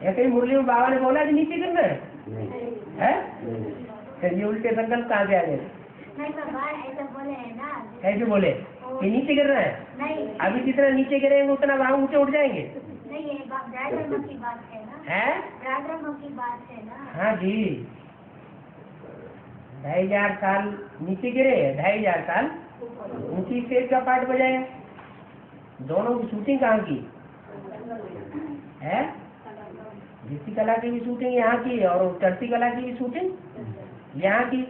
ऐसे ही मुरली में बाबा ने बोला कि नीचे गिरना है, हैं? तो ये उल्टे संकल्प कहाँ से आ गए? नहीं पापा ऐसा बोले है ना। कैसे बोले कि नीचे गिरना है? नहीं अभी जितना नीचे गिरेंगे उतना वहाँ ऊंचे उठ जाएंगे, नहीं ये ड्रामा की बात है ना, हैं? ड्रामा की बात है ना। हाँ जी, 2500 साल नीचे गिरे, 2500 साल ऊंची स्टेज का पार्ट बजाया। दोनों की शूटिंग कहाँ की है? जिसकी कला की भी शूटिंग यहाँ की और चढ़ती कला की भी शूटिंग यहाँ की,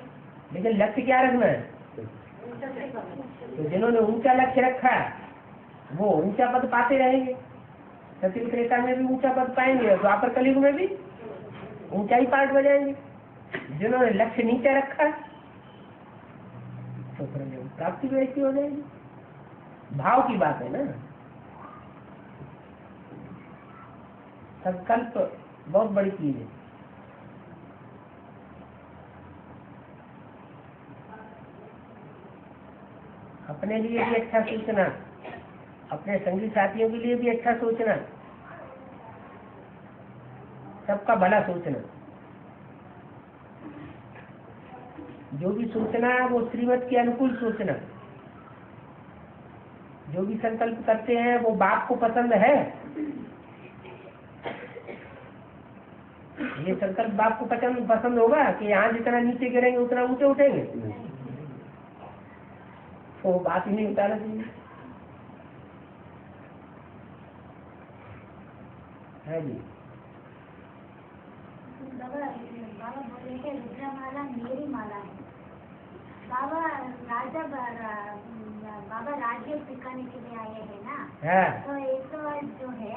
लेकिन लक्ष्य क्या रखना है? तो जिन्होंने ऊंचा लक्ष्य रखा वो ऊंचा पद पाते रहेंगे, सत्युग त्रेता में भी ऊंचा पद पाएंगे, द्वापर कलयुग में भी ऊंचा ही पार्ट बजाएंगे। जिन्होंने लक्ष्य नीचे रखा तो फिर प्राप्ति भी ऐसी हो जाएगी। भाव की बात है ना। संकल्प बहुत बड़ी चीज है। अपने लिए भी अच्छा सोचना, अपने संगी साथियों के लिए भी अच्छा सोचना, सबका भला सोचना। जो भी सोचना है वो श्रीमत के अनुकूल सोचना। जो भी संकल्प करते हैं वो बाप को पसंद है। ये संकल्प बाप को पसंद होगा कि यहाँ जितना नीचे गिरेंगे उतना ऊंचे उठेंगे, तो बात ही नहीं उतारना चाहिए है जी। बाबा बोले कि रुद्रमाला मेरी माला है। बाबा राज्य सिखाने के लिए आए हैं ना, हाँ। तो एक तो जो है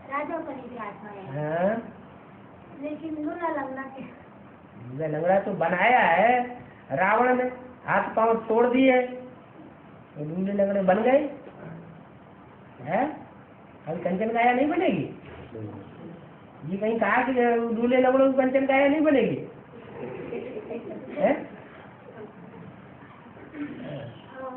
राजा बनी की आत्मा है, हाँ। लेकिन लूला लंगड़ा के लंगड़ा तो बनाया है रावण ने, हाथ पांव तोड़ दिए तो लूले लंगड़े बन गए हैं। अभी कंचन काया नहीं बनेगी। ये कहीं कहा कि लूले लंगड़ों की कंचन काया नहीं बनेगी है?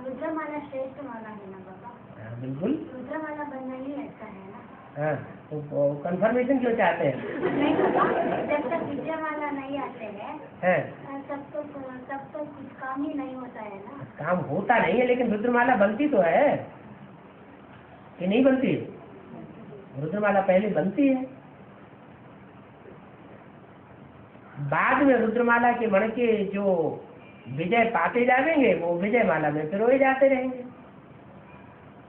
रुद्रमाला श्रेष्ठ माला है ना बाबा। हाँ, बिल्कुल। रुद्रमाला बनना ही अच्छा है ना। हाँ, तो कंफर्मेशन क्यों चाहते हैं? नहीं बाबा, जब तक विजयमाला नहीं आते हैं हैं? तब तो कुछ काम ही नहीं होता है ना। काम होता नहीं है, लेकिन रुद्रमाला बनती तो है कि नहीं बनती? रुद्रमाला पहले बनती है, बाद में रुद्रमाला के मण के जो विजय पाते जाएंगे वो विजय माला में पिरोए जाते रहेंगे।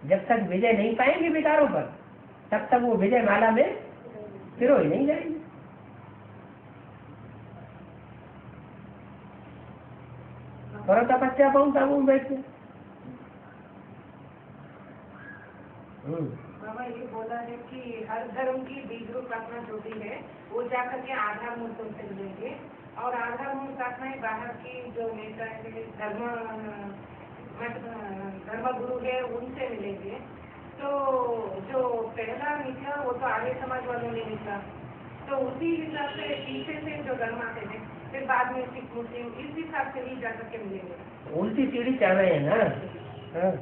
जब तक विजय नहीं पाएंगे विकारों पर तब तक वो विजय माला में पिरोए नहीं जाएंगे। करो तपस्या पहुंचा वो बैठे। बाबा ये बोला है कि हर धर्म की बीज रूप प्रार्थना जो भी है वो जाकर के आधार मूर्तों से मिलेंगे, और आधार मूल प्रार्थनाएं बाहर की जो नेता है धर्म गुरु है उनसे मिलेंगे। तो जो पहला निकला वो तो आर्य समाज वालों ने निकला, तो उसी हिसाब से पीछे से जो धर्म आते हैं फिर बाद में सिख मुस्लिम इस हिसाब से ही जाकर के मिलेंगे। उल्टी सीढ़ी चल रहे हैं ना। हाँ।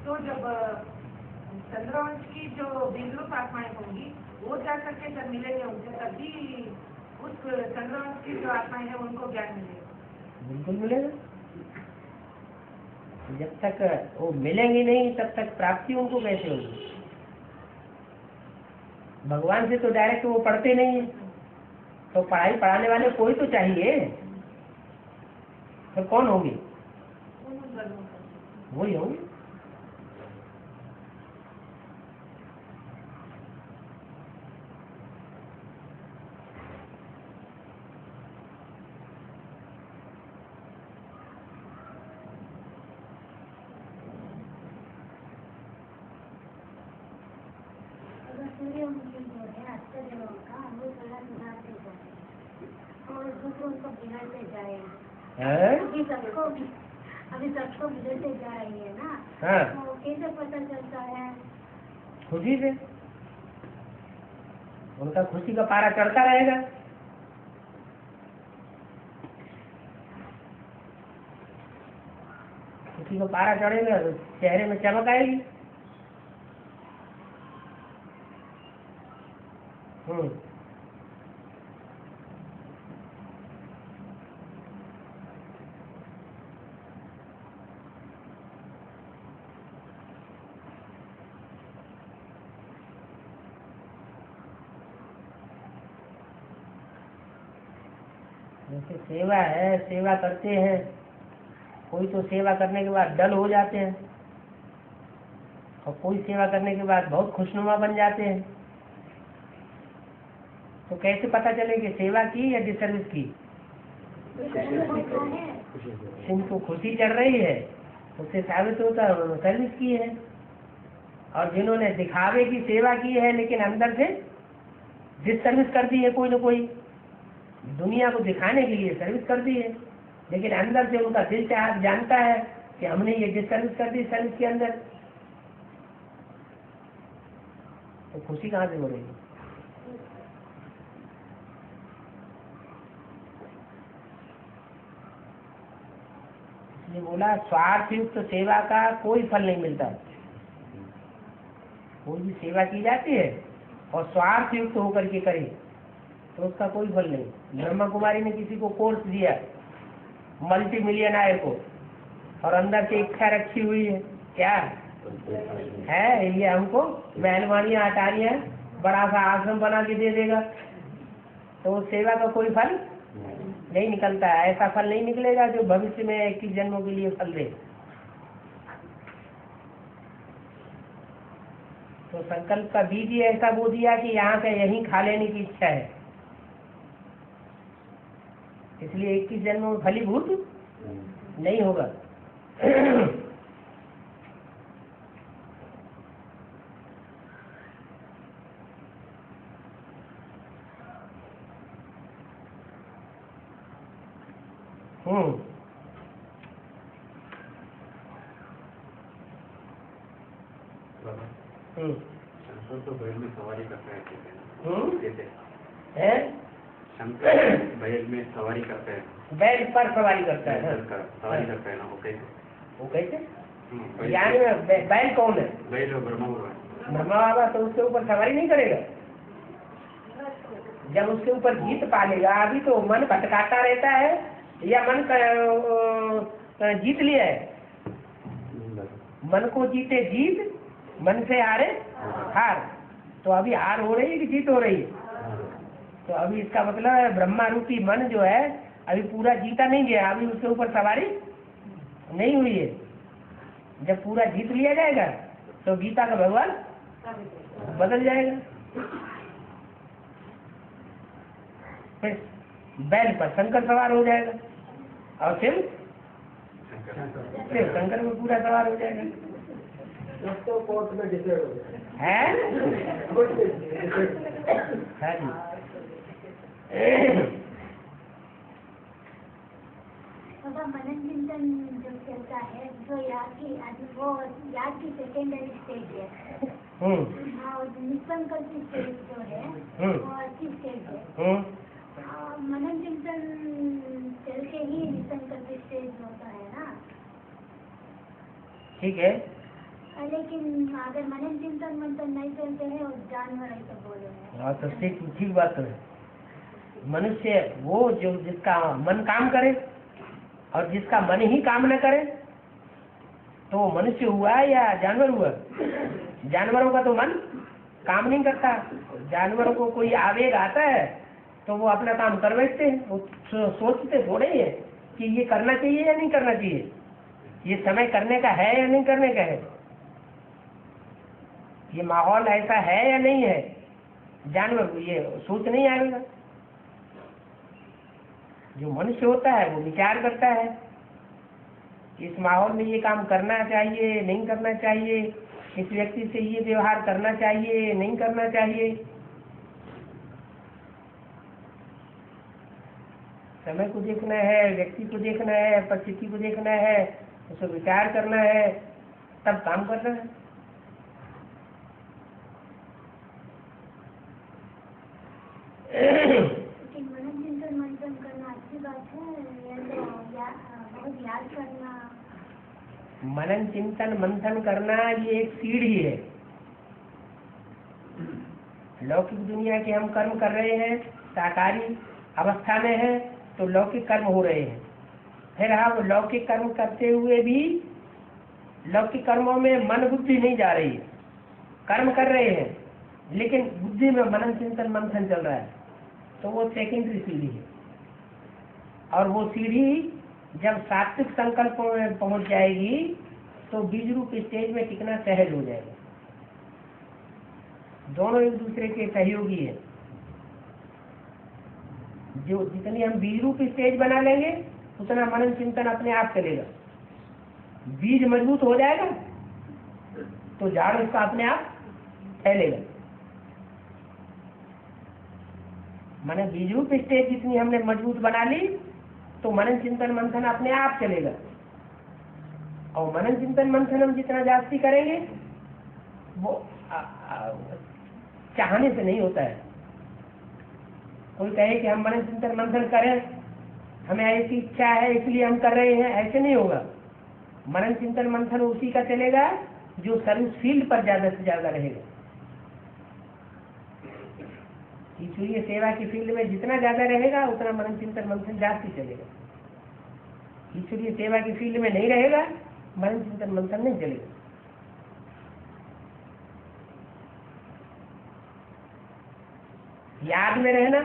तो जब चंद्रवंश की जो बीजरूप आत्माएं होंगी वो जाकर के जब मिलेंगे उनसे तभी उस चंद्रवंश की जो आत्माएं हैं उनको ज्ञान मिलेगा। बिल्कुल मिलेगा। जब तक वो मिलेंगे नहीं तब तक प्राप्ति उनको कैसे होगी? भगवान से तो डायरेक्ट वो पढ़ते नहीं है, तो पढ़ाई पढ़ाने वाले कोई तो चाहिए। तो कौन होंगे? वही होंगे। सूर्यमुखी जो है अष्टदेवों का वो थोड़ा सुधारते जाए और दूसरों को बिगड़ते जाए। अभी सबको बिगड़ते जा रही है ना। हाँ। तो कैसे पता चलता है? खुशी से। उनका खुशी का पारा चढ़ता रहेगा। किसी को पारा चढ़ेगा तो चेहरे में चमक आएगी। जैसे सेवा है, सेवा करते हैं, कोई तो सेवा करने के बाद डल हो जाते हैं और कोई सेवा करने के बाद बहुत खुशनुमा बन जाते हैं। तो कैसे पता चले कि सेवा की या डिसर्विस की? जिनको खुशी चल रही है उससे साबित होता है उन्होंने सर्विस की है, और जिन्होंने दिखावे की सेवा की है लेकिन अंदर से डिसर्विस कर दी है, कोई न कोई दुनिया को दिखाने के लिए सर्विस कर दी है, लेकिन अंदर से उनका दिल जानता है कि हमने ये डिसर्विस कर दी सर्विस के अंदर, तो खुशी कहाँ से हो रही है? इसलिए बोला स्वार्थ युक्त सेवा का कोई फल नहीं मिलता। कोई भी सेवा की जाती है और स्वार्थ युक्त होकर के करे तो उसका कोई फल नहीं। ब्रह्मा कुमारी ने किसी को कोर्स दिया मल्टी मिलियनर को, और अंदर से इच्छा रखी हुई है क्या है, ये हमको मेहरबानियां हटानियां बड़ा सा आश्रम बना के दे देगा, तो उस सेवा का कोई फल नहीं निकलता है। ऐसा फल नहीं निकलेगा जो भविष्य में 21 जन्मों के लिए फल दे। तो संकल्प का बीज ही ऐसा बो दिया कि यहाँ से यहीं खा लेने की इच्छा है, इसलिए 21 जन्मों में फलीभूत नहीं होगा। शंकर तो बैल में सवारी करता है, शंकर बैल में सवारी करता है, बैल पर सवारी करता है, सवारी करता है ना, वो कैसे? यानी बैल कौन है? बैल ब्रह्मा बाबा। ब्रह्मा बाबा तो उसके ऊपर सवारी नहीं करेगा। जब उसके ऊपर जीत पालेगा, अभी तो मन भटकाता रहता है या मन जीत लिया है। मन को जीते जीत, मन से हारे हार। तो अभी हार हो रही है कि जीत हो रही है? तो अभी इसका मतलब है ब्रह्मा रूपी मन जो है अभी पूरा जीता नहीं गया, अभी उसके ऊपर सवारी नहीं हुई है। जब पूरा जीत लिया जाएगा तो गीता का भगवान बदल जाएगा। फिर बैल पर शंकर सवार हो जाएगा और फिर शंकर में पूरा सवार हो जाएगा। तो कोर्ट में डिसाइड हो जाएगा है? हाँ जी। मनन चिंतन जो चलता है जो वो याद की सेकेंडरी स्टेज है। हाँ, निसंकल्प स्टेज जो है वो अच्छी स्टेज है। मनन चिंतन चल के ही निसंकल्प स्टेज होता है ना। ठीक है, लेकिन अगर मनन चिंतन मंथन नहीं चलते हैं और जानवर ऐसा बोल रहे हैं। हाँ तो ठीक बात है। मनुष्य वो जो जिसका मन काम करे और जिसका मन ही काम न करे तो मनुष्य हुआ या जानवर हुआ? जानवरों का तो मन काम नहीं करता। जानवरों को कोई आवेग आता है तो वो अपना काम कर बैठते हैं, वो सोचते थोड़े है कि ये करना चाहिए या नहीं करना चाहिए, ये समय करने का है या नहीं करने का है, ये माहौल ऐसा है या नहीं है। जानवर को ये सोच नहीं आएगा। जो मनुष्य होता है वो विचार करता है, इस माहौल में ये काम करना चाहिए नहीं करना चाहिए, इस व्यक्ति से ये व्यवहार करना चाहिए नहीं करना चाहिए। समय को देखना है, व्यक्ति को देखना है, परिस्थिति को देखना है, उसे विचार करना है, तब काम करना है। मनन चिंतन मंथन करना अच्छी बात है या तो बहुत याद करना मनन चिंतन मंथन करना ये एक सीढ़ी है। लौकिक दुनिया के हम कर्म कर रहे हैं, साकारी अवस्था में है तो लौकिक कर्म हो रहे हैं। फिर हम लौकिक कर्म करते हुए भी लौकिक कर्मों में मन बुद्धि नहीं जा रही है, कर्म कर रहे हैं लेकिन बुद्धि में मनन चिंतन मंथन चल रहा है, तो वो सेकेंडरी सीढ़ी है। और वो सीढ़ी जब सात्विक संकल्पों में पहुंच जाएगी तो बीज रूप स्टेज में टिकना सहज हो जाएगा। दोनों एक दूसरे के सहयोगी है। जो जितनी हम बीज रूप स्टेज बना लेंगे उतना मनन चिंतन अपने आप चलेगा। बीज मजबूत हो जाएगा तो झाड़ उसका अपने आप फैलेगा। माने बीज रूप स्टेज जितनी हमने मजबूत बना ली तो मनन चिंतन मंथन अपने आप चलेगा। और मनन चिंतन मंथन हम जितना जास्ती करेंगे वो चाहने से नहीं होता है। कोई कहे कि हम मनन चिंतन मंथन करें, हमें ऐसी इच्छा है इसलिए हम कर रहे हैं, ऐसे नहीं होगा। मनन चिंतन मंथन उसी का चलेगा जो सर्विस फील्ड पर ज्यादा से ज्यादा रहेगा। ईश्वरीय सेवा की फील्ड में जितना ज्यादा रहेगा उतना मनन चिंतन मंथन जास्ती चलेगा। ईश्वरीय सेवा की फील्ड में नहीं रहेगा, मनन चिंतन मंथन नहीं चलेगा। याद में रहना,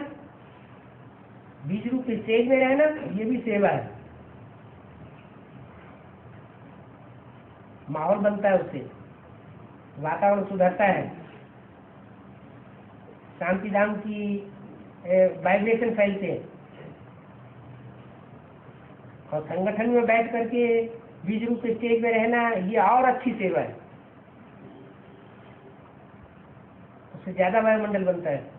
बीज रूप स्टेज में रहना, ये भी सेवा है। माहौल बनता है उससे, वातावरण सुधरता है, शांति धाम की वाइब्रेशन फैलते हैं। और संगठन में बैठ करके बीज रूप स्टेज में रहना ये और अच्छी सेवा है। उससे ज्यादा वायुमंडल बनता है।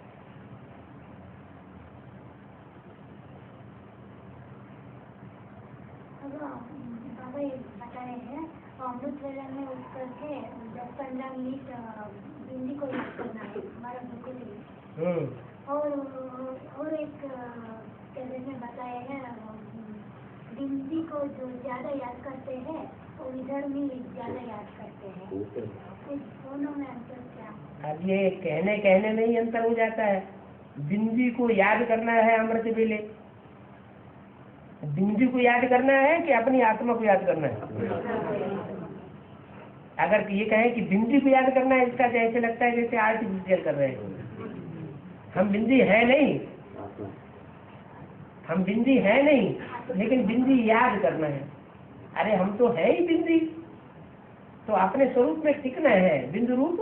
बाबा ये बता रहे हैं अमृत वेला में उठ करके 10-15 मिनट हिंदी को याद करना है हमारा बिल्कुल ही। और एक कैसे में बताया है हिंदी को जो ज्यादा याद करते हैं वो इधर में ज्यादा याद करते हैं। इस दोनों में अंतर क्या? अब ये कहने में ही अंतर हो जाता है। बिंदी को याद करना है अमृत वेले, बिंदी को याद करना है कि अपनी आत्मा को याद करना है। अगर ये कहें कि बिंदी को याद करना है, इसका जैसे लगता है जैसे आर्टिफिशियल कर रहे हैं। हम बिंदी है नहीं, हम बिंदी है नहीं, लेकिन बिंदी याद करना है। अरे हम तो है ही बिंदी, तो अपने स्वरूप में टिकना है। बिंदु रूप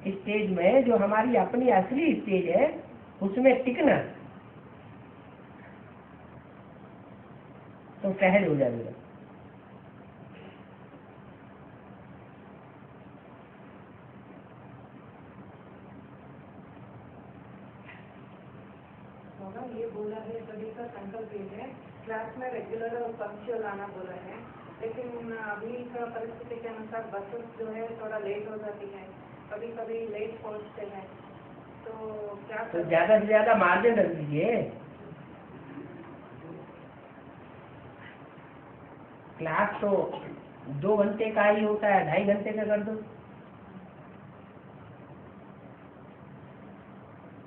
स्टेज में जो हमारी अपनी असली स्टेज है उसमें टिकना तो सहज हो जाएगा। ये बोला है सभी का संकल्प ये है, क्लास में रेगुलर और पंक्चुअल आना बोला है, लेकिन अभी का परिस्थिति के अनुसार बसेस जो है थोड़ा लेट हो जाती है, कभी कभी लेट पहुंचते हैं, तो क्या तो ज्यादा से ज्यादा मार्जिन रख दीजिए। क्लास तो 2 घंटे का ही होता है, 2.5 घंटे का कर दो।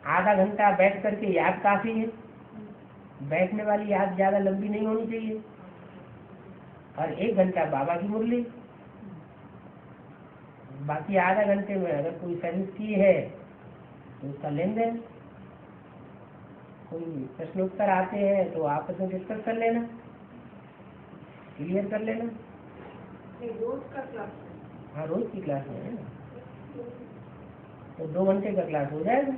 आधा घंटा बैठ करके याद काफी है। बैठने वाली याद ज्यादा लंबी नहीं होनी चाहिए। और 1 घंटा बाबा की मुरली, बाकी आधा घंटे में अगर कोई सर्विस की है तो उसका लेन देन, कोई प्रश्नोत्तर आते हैं तो आपस में डिस्कस कर लेना, क्लियर कर लेना। रोज का क्लास? हाँ, रोज की क्लास है ना, तो 2 घंटे का क्लास हो जाएगा।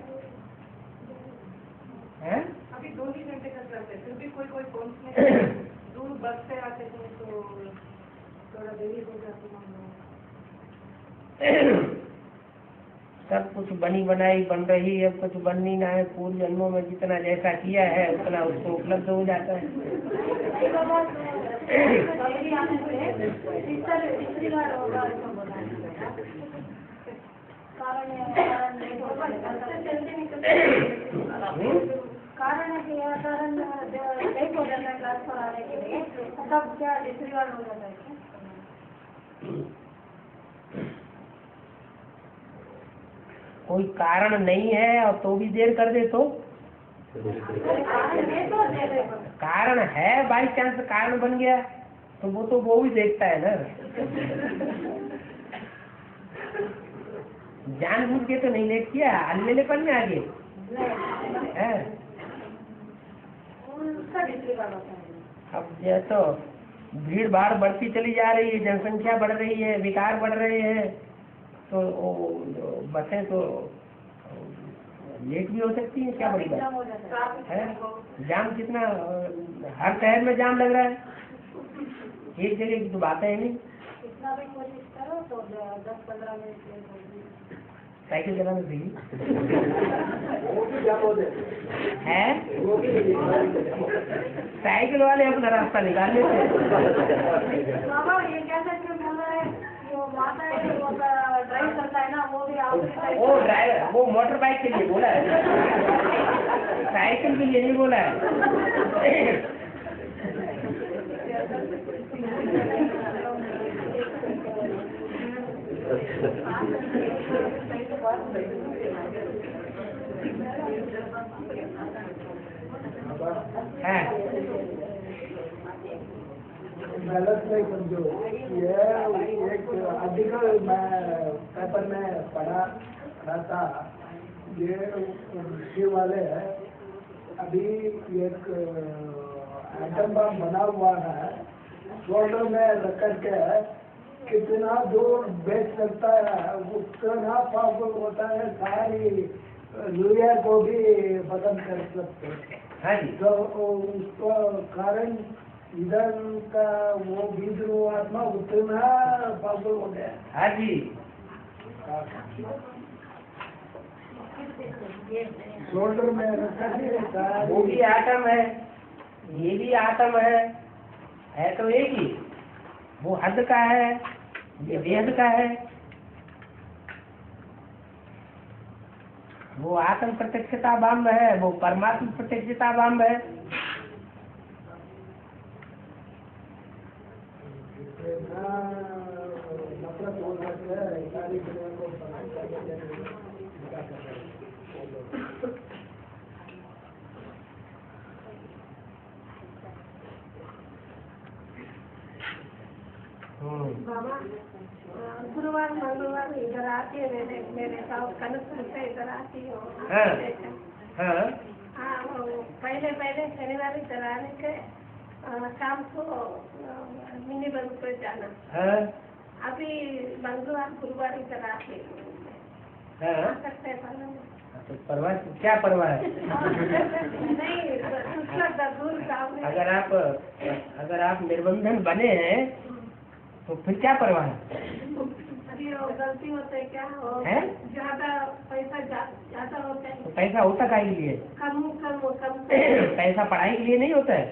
है अभी 2 ही घंटे का क्लास है, फिर भी कोई पहुंचने दूर बस से आते हैं तो थोड़ा देरी हो जाती है। सब कुछ बनी बनाई बन रही है, कुछ बननी ना है। पूर्व जन्मों में जितना जैसा किया है उतना उसको उपलब्ध हो जाता है। कारण है कि यह कारण लेट हो जाता है क्लास पर आने के लिए, तब क्या डिसरिगार्ड हो जाता है? कोई कारण नहीं है और तो भी देर कर दे तो कारण है, बाई चांस कारण बन गया तो वो भी देखता है ना। जानबूझ के तो नहीं लेट किया, अल्लेलेपन में आगे है। अब ये तो भीड़ भाड़ बढ़ती चली जा रही है, जनसंख्या बढ़ रही है, विकार बढ़ रहे हैं, तो बसें तो लेट भी हो सकती है। क्या बड़ी बात है। जाम कितना, हर शहर में जाम लग रहा है, एक जगह की तो बात है नहीं। कितना भी कोशिश करो तो 10-15 मिनट साइकिल चलाना सही वो भी जाम हो जाए है। वो भी साइकिल वाले अपना रास्ता निकाल लेते हैं। बाबा ये कैसे क्यों बोल रहा है, वो माता है वो ड्राइव करता है ना, वो भी वो ड्राइवर, वो मोटर बाइक के लिए बोला है, साइकिल के लिए नहीं बोला है। गलत नहीं समझो, ये एक आर्टिकल मैं पेपर में पढ़ा था। ये ऋषि वाले अभी एक एटम बम बना हुआ है, शोल्डर में रख के कितना दूर बेच सकता है, उतना पावरफुल होता है, सारी दुनिया को भी खत्म कर सकते हैं। हाँ जी, तो उसको कारण इधर का वो बीज आत्मा उतना पावरफुल हो गया। हाँ जी, शोल्डर में रखा है, वो भी आटम है, ये भी आटम है तो एक ही। वो हद का है, ये वेद का है। वो आत्म प्रत्यक्षता बाम्ब है, वो परमात्मा प्रत्यक्षता बाम्ब है। नफरत हो सकता है सारी दुनिया को क्या कर रहे हैं। बाबा गुरुवार मंगलवार इधर आती है, मेरे साथ कनक से इधर आती हो। हाँ, हाँ, वो पहले शनिवार इधर आने के शाम को मिनी बंद पर जाना। हाँ, अभी मंगलवार गुरुवार इधर आती हाँ। सकते हैं तो परवाह, क्या परवाह है? नहीं, दूर गाँव में अगर आप निर्बंधन बने हैं तो फिर क्या परवाह है? अभी वो गलती होता है क्या हो, है? ज्यादा पैसा ज्यादा होता है। तो पैसा होता काहे के लिए? कम पैसा पढ़ाई के लिए नहीं होता है?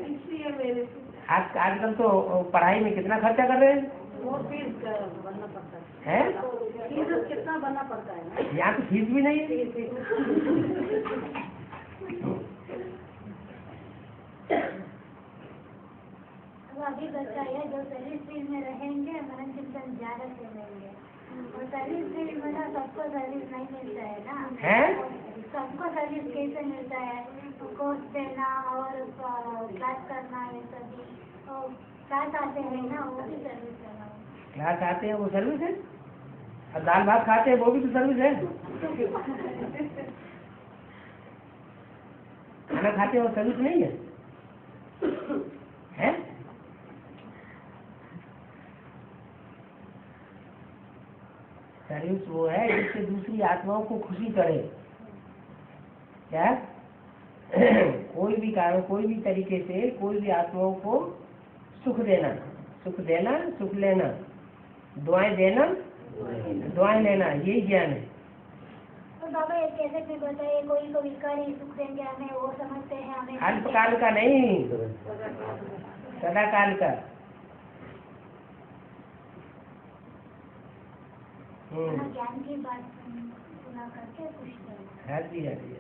इसलिए मेरे आजकल तो पढ़ाई में कितना खर्चा कर रहे हैं? वो फीस भरना पड़ता है। हैं? फीस कितना भरना पड़ता है ना? यहाँ तो फीस भी नहीं है। अब अभी बच्चा है जो सर्विस फील्ड में रहेंगे, मनन चिंतन ज्यादा से रहेंगे, और सर्विस फील्ड में ना सबको सर्विस नहीं मिलता है ना। हैं? सबको सर्विस कैसे मिलता है? कोर्स देना और क्लास करना, ये सभी तो क्लास आते हैं ना, वो भी सर्विस करना। क्लास आते हैं वो सर्विस है, और दाल भात खाते हैं वो भी तो सर्विस है। खाना खाते हैं वो सर्विस नहीं है? हैं? सर्विस वो है जिससे दूसरी आत्माओं को खुशी करे। क्या? कोई भी कारण, कोई भी तरीके से कोई भी आत्माओं को सुख देना, सुख लेना, दुआएं देना, दुआएं लेना, यही ज्ञान है। तो बाबा ये कैसे भी बताइए, कोई को विकारी सुख देंगे हमें, वो समझते हैं हमें अल्पकाल का नहीं, सदाकाल का। ज्ञान की बात सुना करके खुश करें। हाँ जी, हाँ जी।